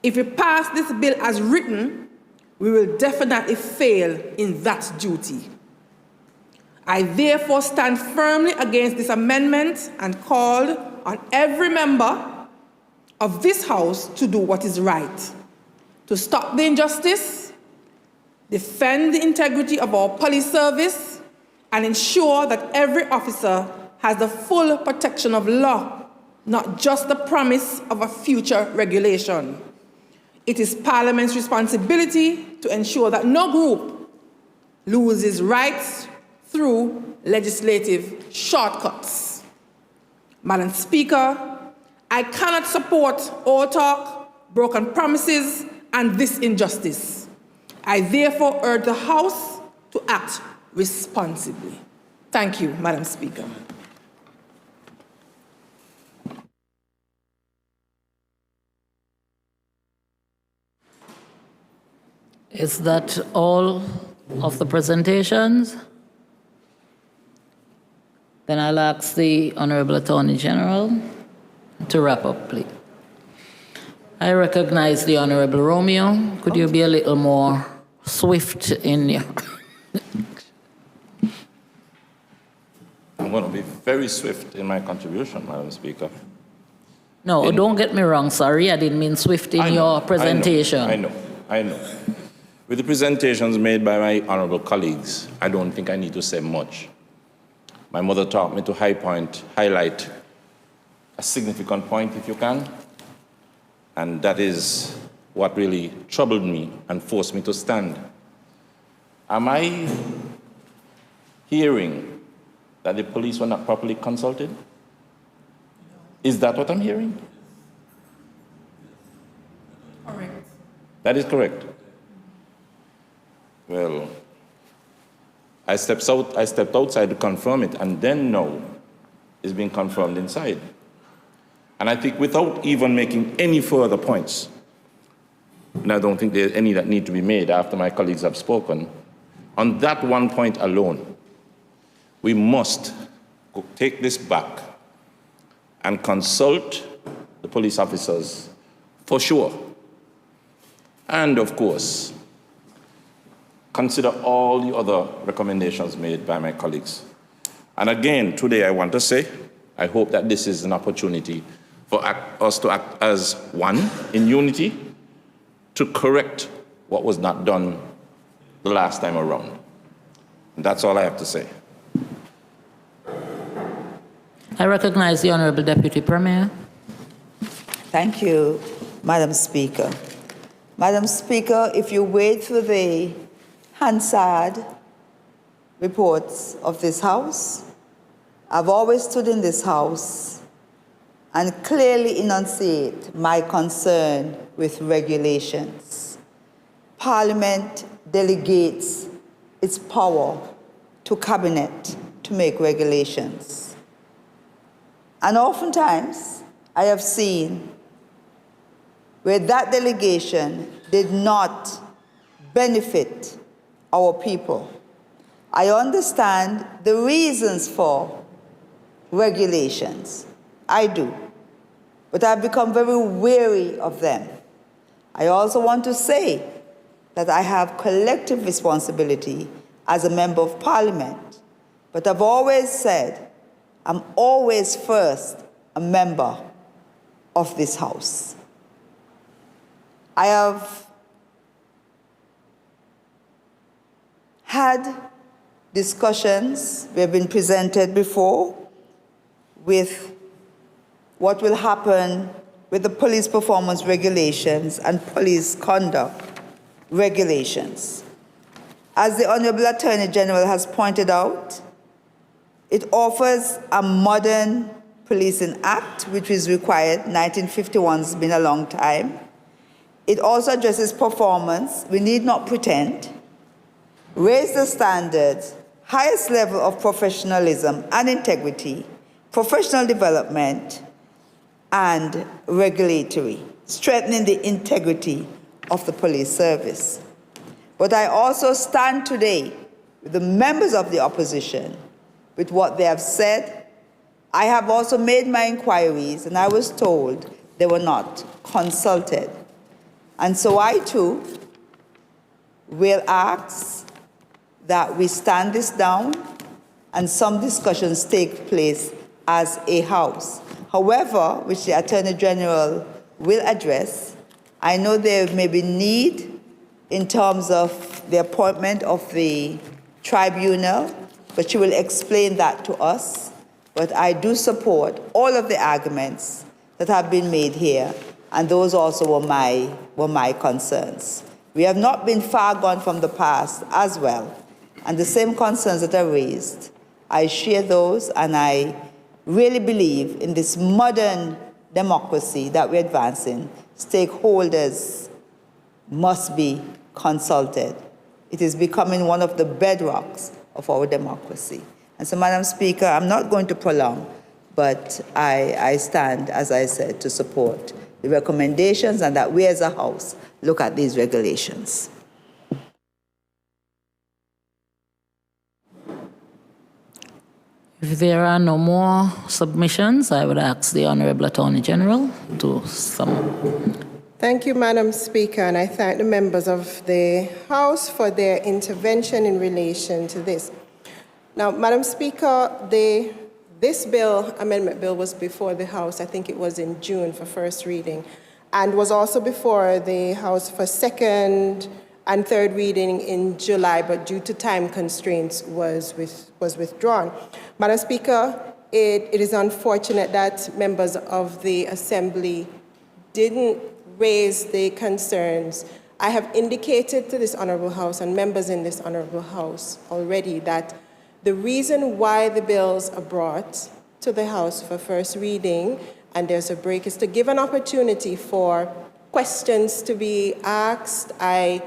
If we pass this bill as written, we will definitely fail in that duty. I therefore stand firmly against this amendment and call on every member of this House to do what is right, to stop the injustice, defend the integrity of our police service, and ensure that every officer has the full protection of law, not just the promise of a future regulation. It is Parliament's responsibility to ensure that no group loses rights through legislative shortcuts. Madam Speaker, I cannot support all talk, broken promises, and this injustice. I therefore urge the House to act responsibly. Thank you, Madam Speaker. Is that all of the presentations? Then I'll ask the Honorable Attorney General to wrap up, please. I recognize the Honorable Romeo. Could you be a little more swift in your... I'm going to be very swift in my contribution, Madam Speaker. No, don't get me wrong. Sorry, I didn't mean swift in your presentation. I know. With the presentations made by my honorable colleagues, I don't think I need to say much. My mother taught me to highlight a significant point, if you can, and that is what really troubled me and forced me to stand. Am I hearing that the police were not properly consulted? Is that what I'm hearing? Correct. That is correct. Well, I stepped outside to confirm it, and then now it's being confirmed inside. And I think without even making any further points, and I don't think there's any that need to be made after my colleagues have spoken, on that one point alone, we must take this back and consult the police officers for sure. And of course, consider all the other recommendations made by my colleagues. And again, today I want to say, I hope that this is an opportunity for us to act as one in unity to correct what was not done the last time around. And that's all I have to say. I recognize the Honorable Deputy Premier. Thank you, Madam Speaker. Madam Speaker, if you wait for the Hansard reports of this House, I've always stood in this House and clearly enunciate my concern with regulations. Parliament delegates its power to Cabinet to make regulations. And oftentimes, I have seen where that delegation did not benefit our people. I understand the reasons for regulations. I do. But I've become very wary of them. I also want to say that I have collective responsibility as a member of Parliament. But I've always said, I'm always first a member of this House. I have had discussions, we have been presented before, with what will happen with the police performance regulations and police conduct regulations. As the Honorable Attorney General has pointed out, it offers a modern policing act, which is required. 1951 has been a long time. It also addresses performance. We need not pretend. Raise the standards, highest level of professionalism and integrity, professional development, and regulatory, strengthening the integrity of the police service. But I also stand today with the members of the opposition with what they have said. I have also made my inquiries, and I was told they were not consulted. And so I, too, will ask that we stand this down and some discussions take place as a House. However, which the Attorney General will address, I know there may be need in terms of the appointment of the tribunal, but she will explain that to us. But I do support all of the arguments that have been made here, and those also were my concerns. We have not been far gone from the past as well, and the same concerns that are raised, I share those, and I really believe in this modern democracy that we're advancing. Stakeholders must be consulted. It is becoming one of the bedrocks of our democracy. And so, Madam Speaker, I'm not going to prolong, but I stand, as I said, to support the recommendations and that we as a House look at these regulations. If there are no more submissions, I would ask the Honorable Attorney General to sum up. Thank you, Madam Speaker, and I thank the members of the House for their intervention in relation to this. Now, Madam Speaker, this bill, amendment bill, was before the House. I think it was in June for first reading, and was also before the House for second and third reading in July, but due to time constraints was withdrawn. Madam Speaker, it is unfortunate that members of the Assembly didn't raise the concerns. I have indicated to this Honourable House and members in this Honourable House already that the reason why the bills are brought to the House for first reading and there's a break is to give an opportunity for questions to be asked. I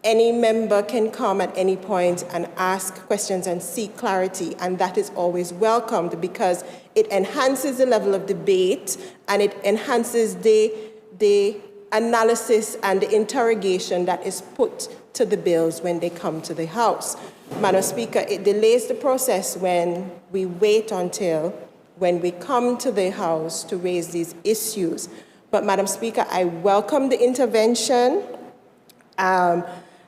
Any member can come at any point and ask questions and seek clarity, and that is always welcomed because it enhances the level of debate and it enhances the analysis and the interrogation that is put to the bills when they come to the House. Madam Speaker, it delays the process when we wait until when we come to the House to raise these issues. But Madam Speaker, I welcome the intervention.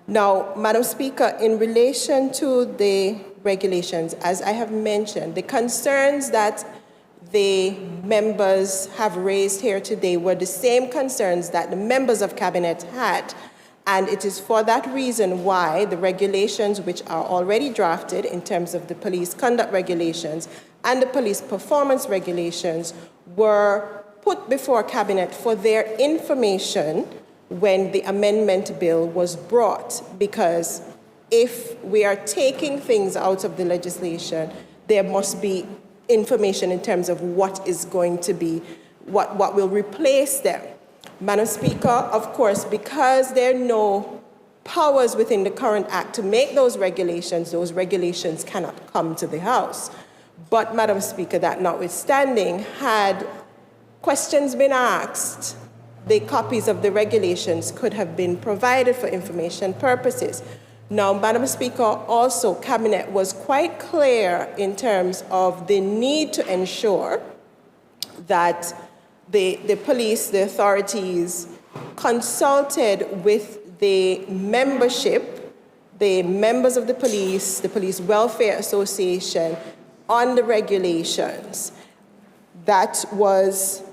Now, Madam Speaker, in relation to the regulations, as I have mentioned, the concerns that the members have raised here today were the same concerns that the members of Cabinet had. And it is for that reason why the regulations, which are already drafted in terms of the police conduct regulations and the police performance regulations, were put before Cabinet for their information when the amendment bill was brought. Because if we are taking things out of the legislation, there must be information in terms of what is going to be, what will replace them. Madam Speaker, of course, because there are no powers within the current Act to make those regulations cannot come to the House. But, Madam Speaker, that notwithstanding, had questions been asked, the copies of the regulations could have been provided for information purposes. Now, Madam Speaker, also Cabinet was quite clear in terms of the need to ensure that the police, the authorities, consulted with the membership, the members of the Police Welfare Association, on the regulations. That was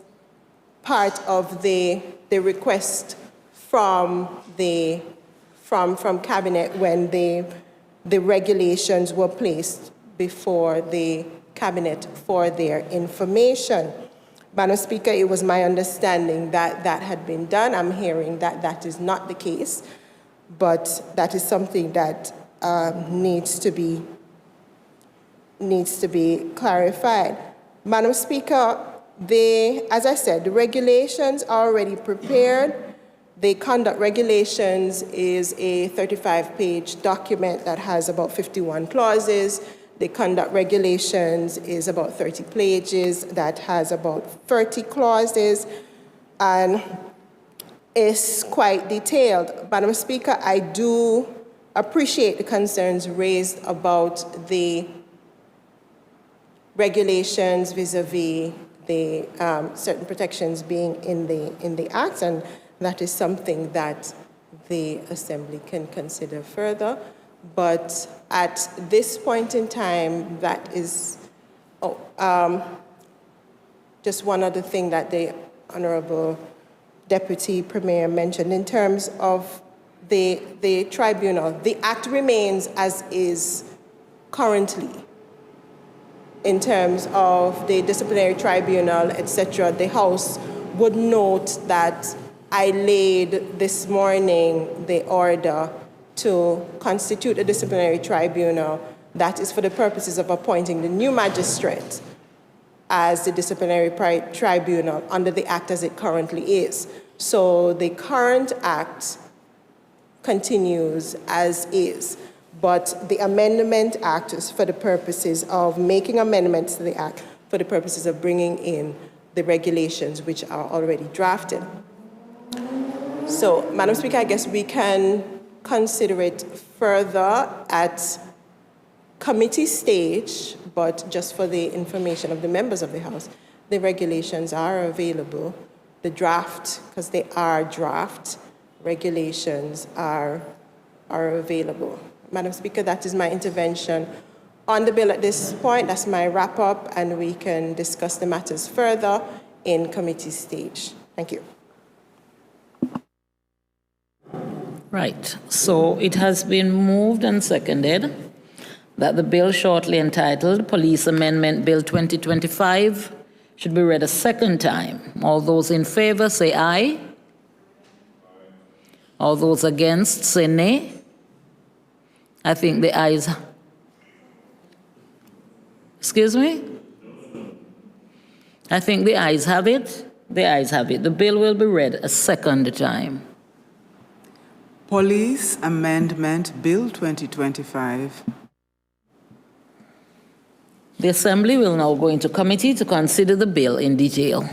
part of the request from Cabinet when the regulations were placed before the Cabinet for their information. Madam Speaker, it was my understanding that that had been done. I'm hearing that that is not the case, but that is something that needs to be clarified. Madam Speaker, as I said, the regulations are already prepared. The conduct regulations is a 35-page document that has about 51 clauses. The conduct regulations is about 30 pages that has about 30 clauses and is quite detailed. Madam Speaker, I do appreciate the concerns raised about the regulations vis-a-vis the certain protections being in the Act, and that is something that the Assembly can consider further. But at this point in time, that is, just one other thing that the Honorable Deputy Premier mentioned in terms of the tribunal. The Act remains as is currently. In terms of the disciplinary tribunal, etc., the House would note that I laid this morning the order to constitute a disciplinary tribunal that is for the purposes of appointing the new magistrate as the disciplinary tribunal under the Act as it currently is. So the current Act continues as is, but the Amendment Act is for the purposes of making amendments to the Act for the purposes of bringing in the regulations which are already drafted. So, Madam Speaker, I guess we can consider it further at committee stage, but just for the information of the members of the House, the regulations are available. The draft, because they are draft, regulations are available. Madam Speaker, that is my intervention on the bill at this point. That's my wrap-up, and we can discuss the matters further in committee stage. Thank you. Right. So it has been moved and seconded that the bill shortly entitled Police Amendment Bill 2025 should be read a second time. All those in favor say aye. All those against say nay. I think the ayes. Excuse me? I think the ayes have it. The ayes have it. The bill will be read a second time. Police Amendment Bill 2025. The Assembly will now go into committee to consider the bill in detail.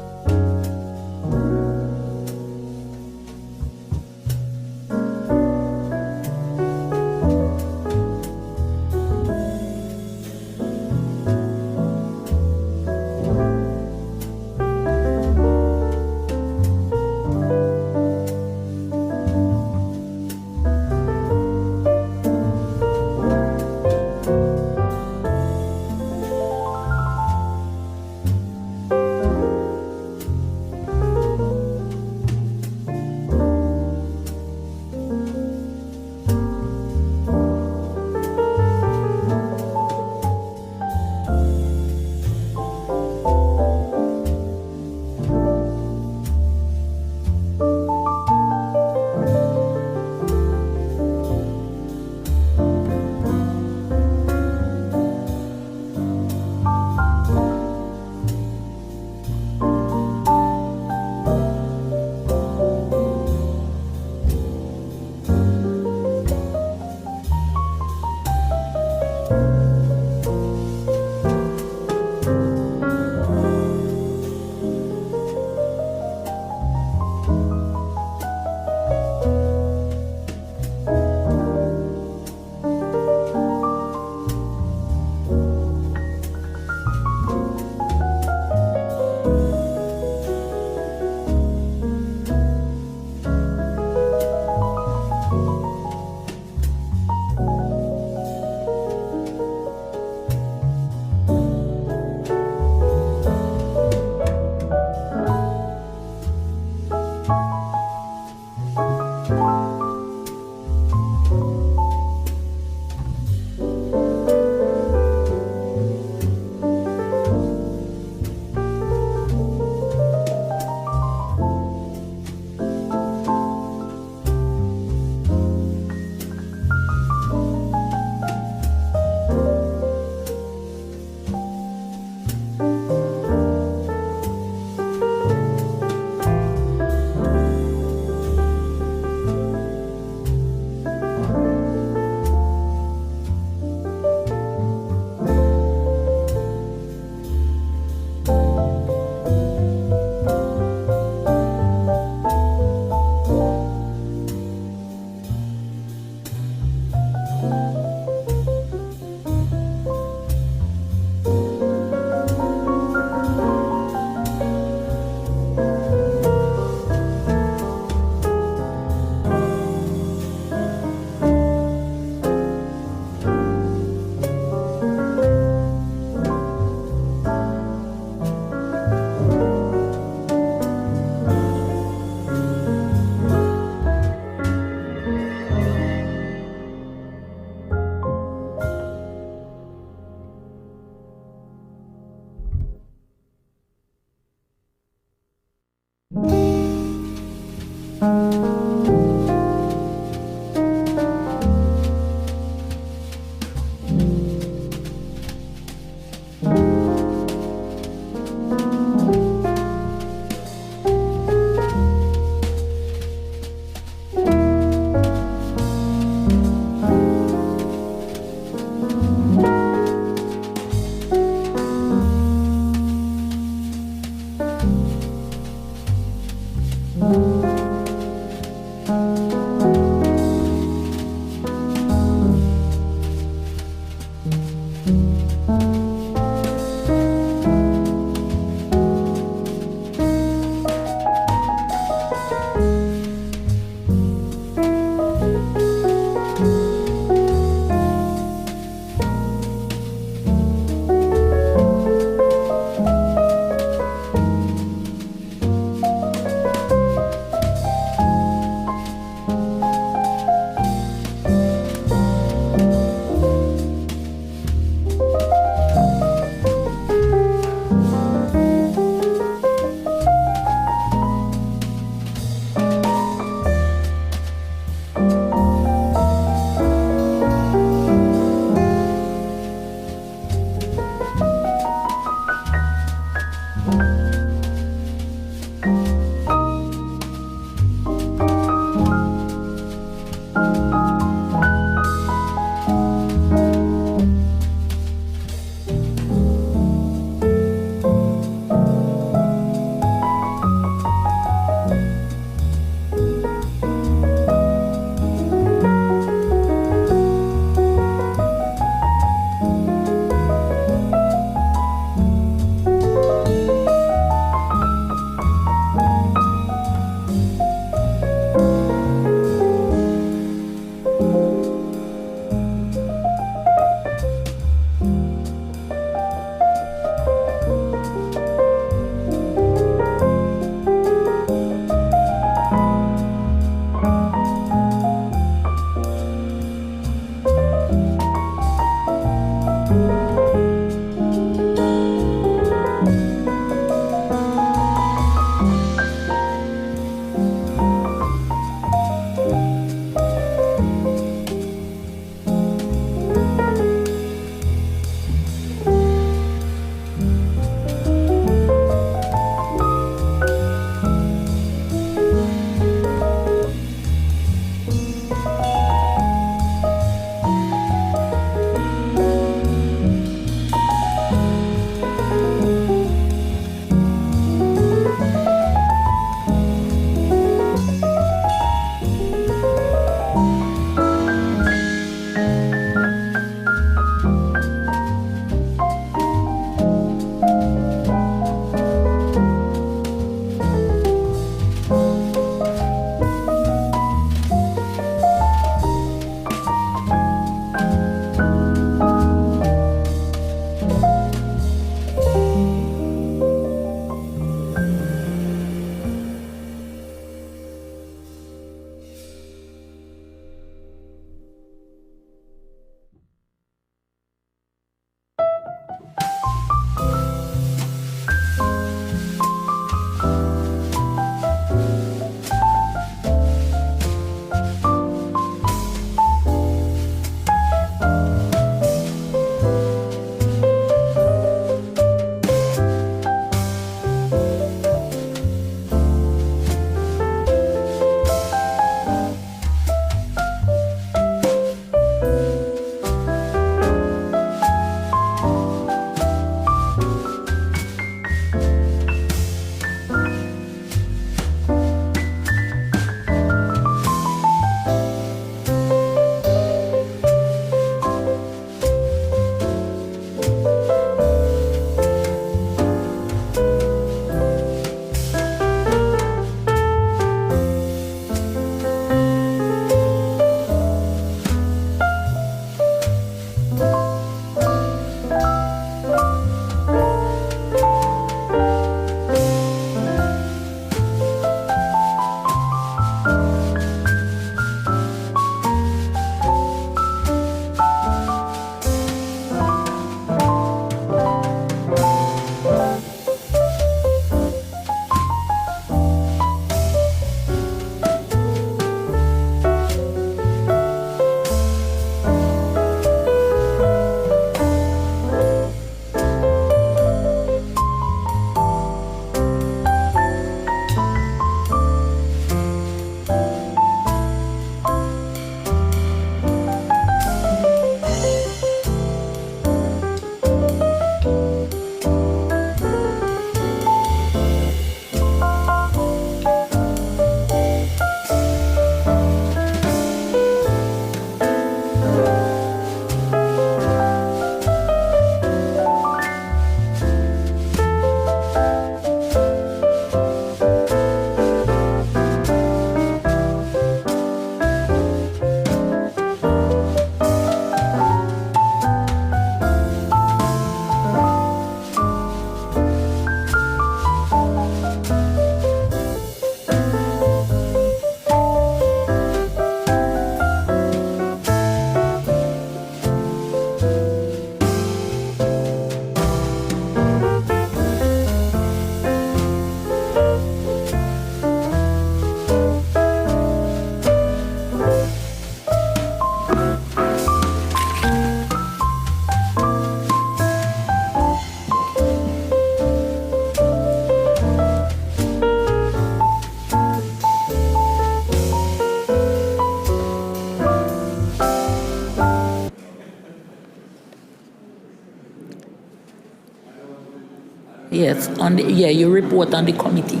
Yes, you report on the committee.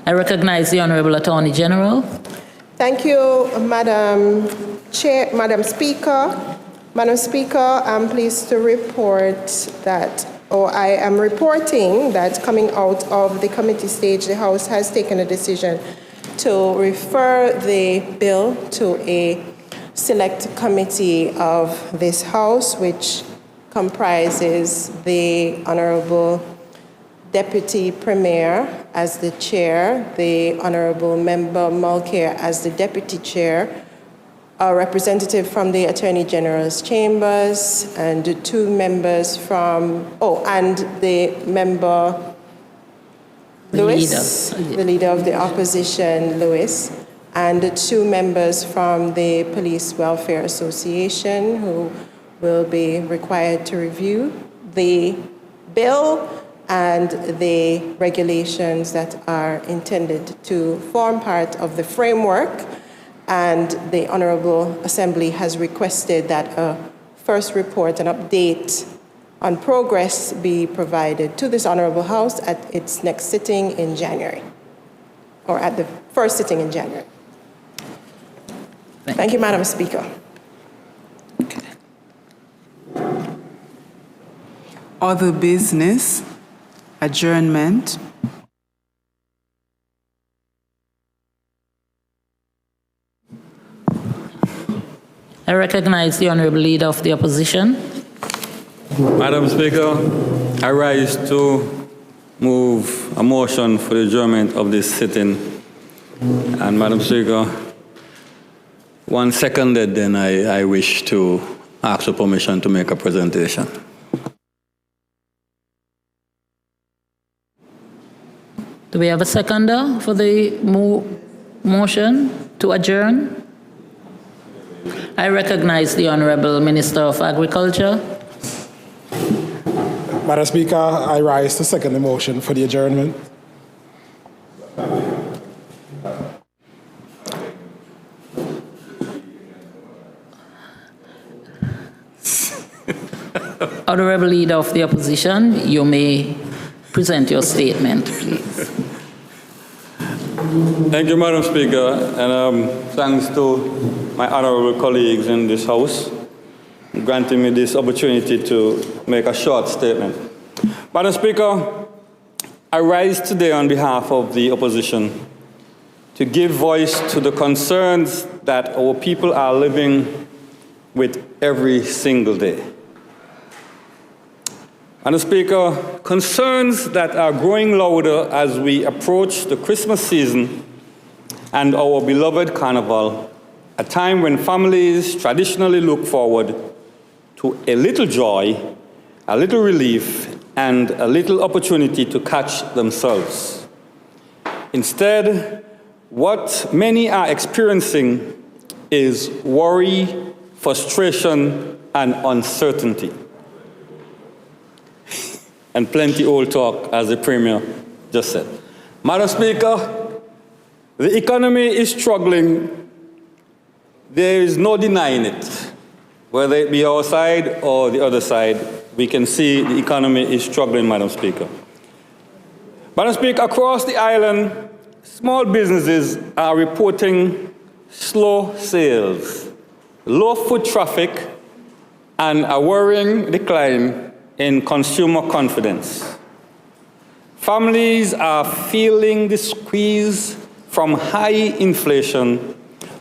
I recognize the Honorable Attorney General. Thank you, Madam Chair, Madam Speaker. Madam Speaker, I'm pleased to report that, or I am reporting that coming out of the committee stage, the House has taken a decision to refer the bill to a select committee of this House, which comprises the Honorable Deputy Premier as the chair, the Honorable Member Mulcair as the deputy chair, a representative from the Attorney General's chambers, and two members from, and the member Lewis, the leader of the opposition, Lewis, and two members from the Police Welfare Association who will be required to review the bill and the regulations that are intended to form part of the framework. And the Honorable Assembly has requested that a first report, an update on progress be provided to this Honorable House at its next sitting in January, or at the first sitting in January. Thank you, Madam Speaker. Okay. Other business, adjournment. I recognize the Honorable Leader of the Opposition. Madam Speaker, I rise to move a motion for the adjournment of this sitting. And Madam Speaker, one seconded, then I wish to ask for permission to make a presentation. Do we have a seconder for the motion to adjourn? I recognize the Honorable Minister of Agriculture. Madam Speaker, I rise to second the motion for the adjournment. Honorable Leader of the Opposition, you may present your statement, please. Thank you, Madam Speaker, and thanks to my honorable colleagues in this House granting me this opportunity to make a short statement. Madam Speaker, I rise today on behalf of the opposition to give voice to the concerns that our people are living with every single day. Madam Speaker, concerns that are growing louder as we approach the Christmas season and our beloved Carnival, a time when families traditionally look forward to a little joy, a little relief, and a little opportunity to catch themselves. Instead, what many are experiencing is worry, frustration, and uncertainty. And plenty old talk, as the Premier just said. Madam Speaker, the economy is struggling. There is no denying it. Whether it be our side or the other side, we can see the economy is struggling, Madam Speaker. Madam Speaker, across the island, small businesses are reporting slow sales, low foot traffic, and a worrying decline in consumer confidence. Families are feeling the squeeze from high inflation,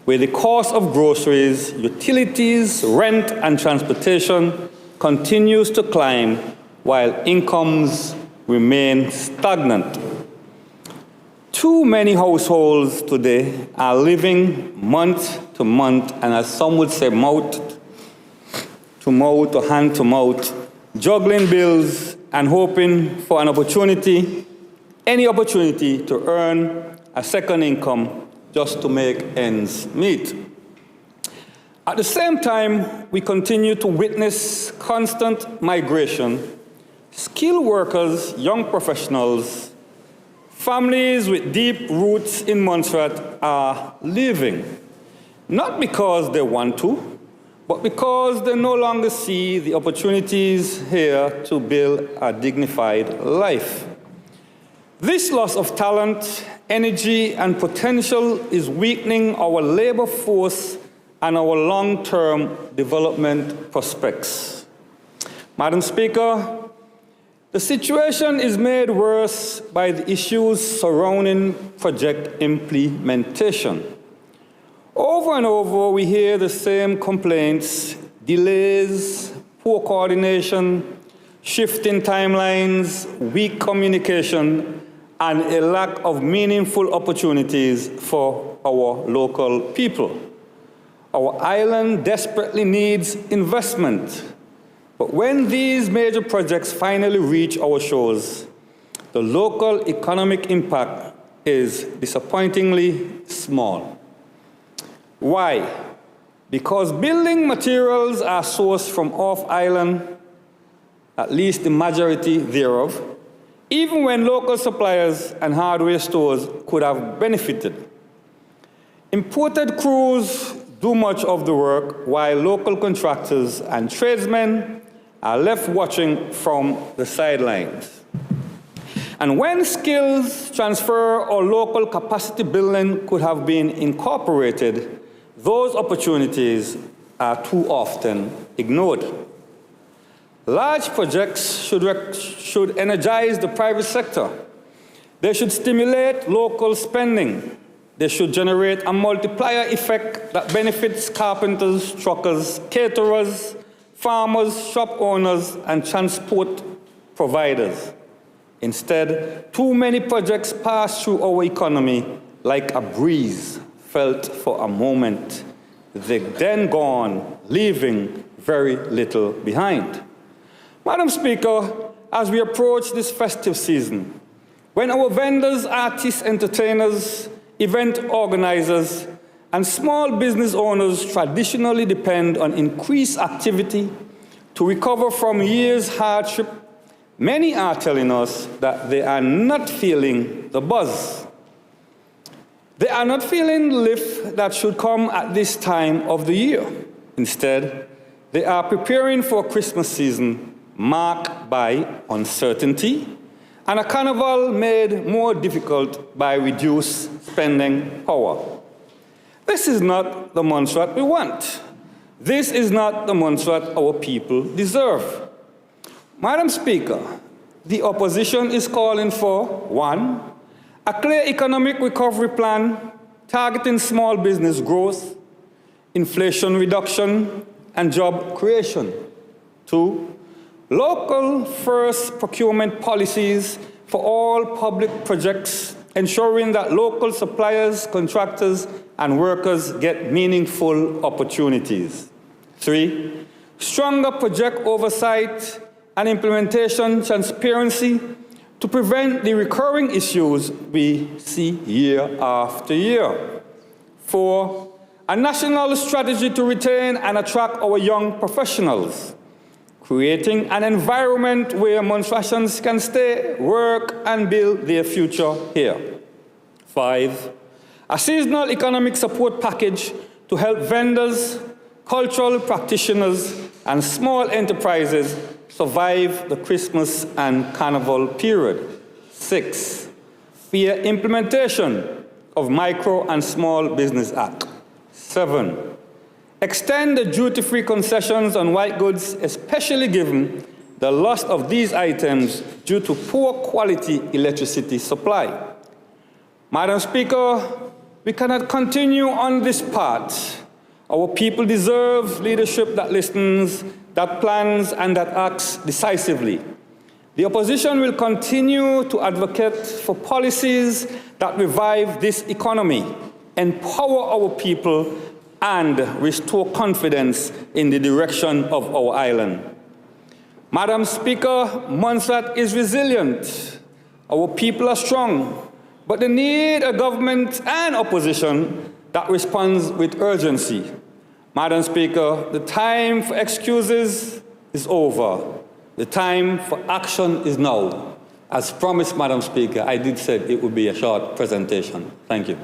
where the cost of groceries, utilities, rent, and transportation continues to climb while incomes remain stagnant. Too many households today are living month to month, and as some would say, mouth to mouth or hand to mouth, juggling bills and hoping for an opportunity, any opportunity to earn a second income just to make ends meet. At the same time, we continue to witness constant migration, skilled workers, young professionals, families with deep roots in Montserrat are leaving. not because they want to, but because they no longer see the opportunities here to build a dignified life. This loss of talent, energy, and potential is weakening our labor force and our long-term development prospects. Madam Speaker, the situation is made worse by the issues surrounding project implementation. Over and over, we hear the same complaints: delays, poor coordination, shifting timelines, weak communication, and a lack of meaningful opportunities for our local people. Our island desperately needs investment. But when these major projects finally reach our shores, the local economic impact is disappointingly small. Why? Because building materials are sourced from off-island, at least the majority thereof, even when local suppliers and hardware stores could have benefited. Imported crews do much of the work, while local contractors and tradesmen are left watching from the sidelines. And when skills transfer or local capacity building could have been incorporated, those opportunities are too often ignored. Large projects should energize the private sector. They should stimulate local spending. They should generate a multiplier effect that benefits carpenters, truckers, caterers, farmers, shop owners, and transport providers. Instead, too many projects pass through our economy like a breeze, felt for a moment, they're then gone, leaving very little behind. Madam Speaker, as we approach this festive season, when our vendors, artists, entertainers, event organizers, and small business owners traditionally depend on increased activity to recover from years' hardship, many are telling us that they are not feeling the buzz. They are not feeling the lift that should come at this time of the year. Instead, they are preparing for a Christmas season marked by uncertainty and a carnival made more difficult by reduced spending power. This is not the Montserrat we want. This is not the Montserrat our people deserve. Madam Speaker, the opposition is calling for, 1, a clear economic recovery plan targeting small business growth, inflation reduction, and job creation. 2, local first procurement policies for all public projects, ensuring that local suppliers, contractors, and workers get meaningful opportunities. 3, stronger project oversight and implementation transparency to prevent the recurring issues we see year after year. 4, a national strategy to retain and attract our young professionals, creating an environment where Montserratians can stay, work, and build their future here. 5, a seasonal economic support package to help vendors, cultural practitioners, and small enterprises survive the Christmas and Carnival period. 6, fair implementation of Micro and Small Business Act. 7, extend the duty-free concessions on white goods, especially given the loss of these items due to poor quality electricity supply. Madam Speaker, we cannot continue on this path. Our people deserve leadership that listens, that plans, and that acts decisively. The opposition will continue to advocate for policies that revive this economy, empower our people, and restore confidence in the direction of our island. Madam Speaker, Montserrat is resilient. Our people are strong, but they need a government and opposition that responds with urgency. Madam Speaker, the time for excuses is over. The time for action is now. As promised, Madam Speaker, I did say it would be a short presentation. Thank you.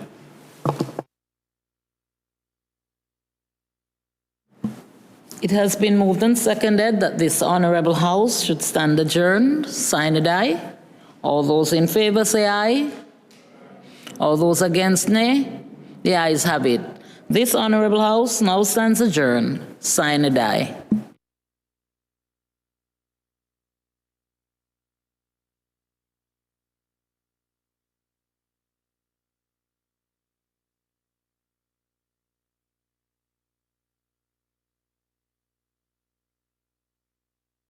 It has been moved and seconded that this honorable house should stand adjourned. Sign a die. All those in favor say aye. All those against nay. The ayes have it. This honorable house now stands adjourned. Sign a die.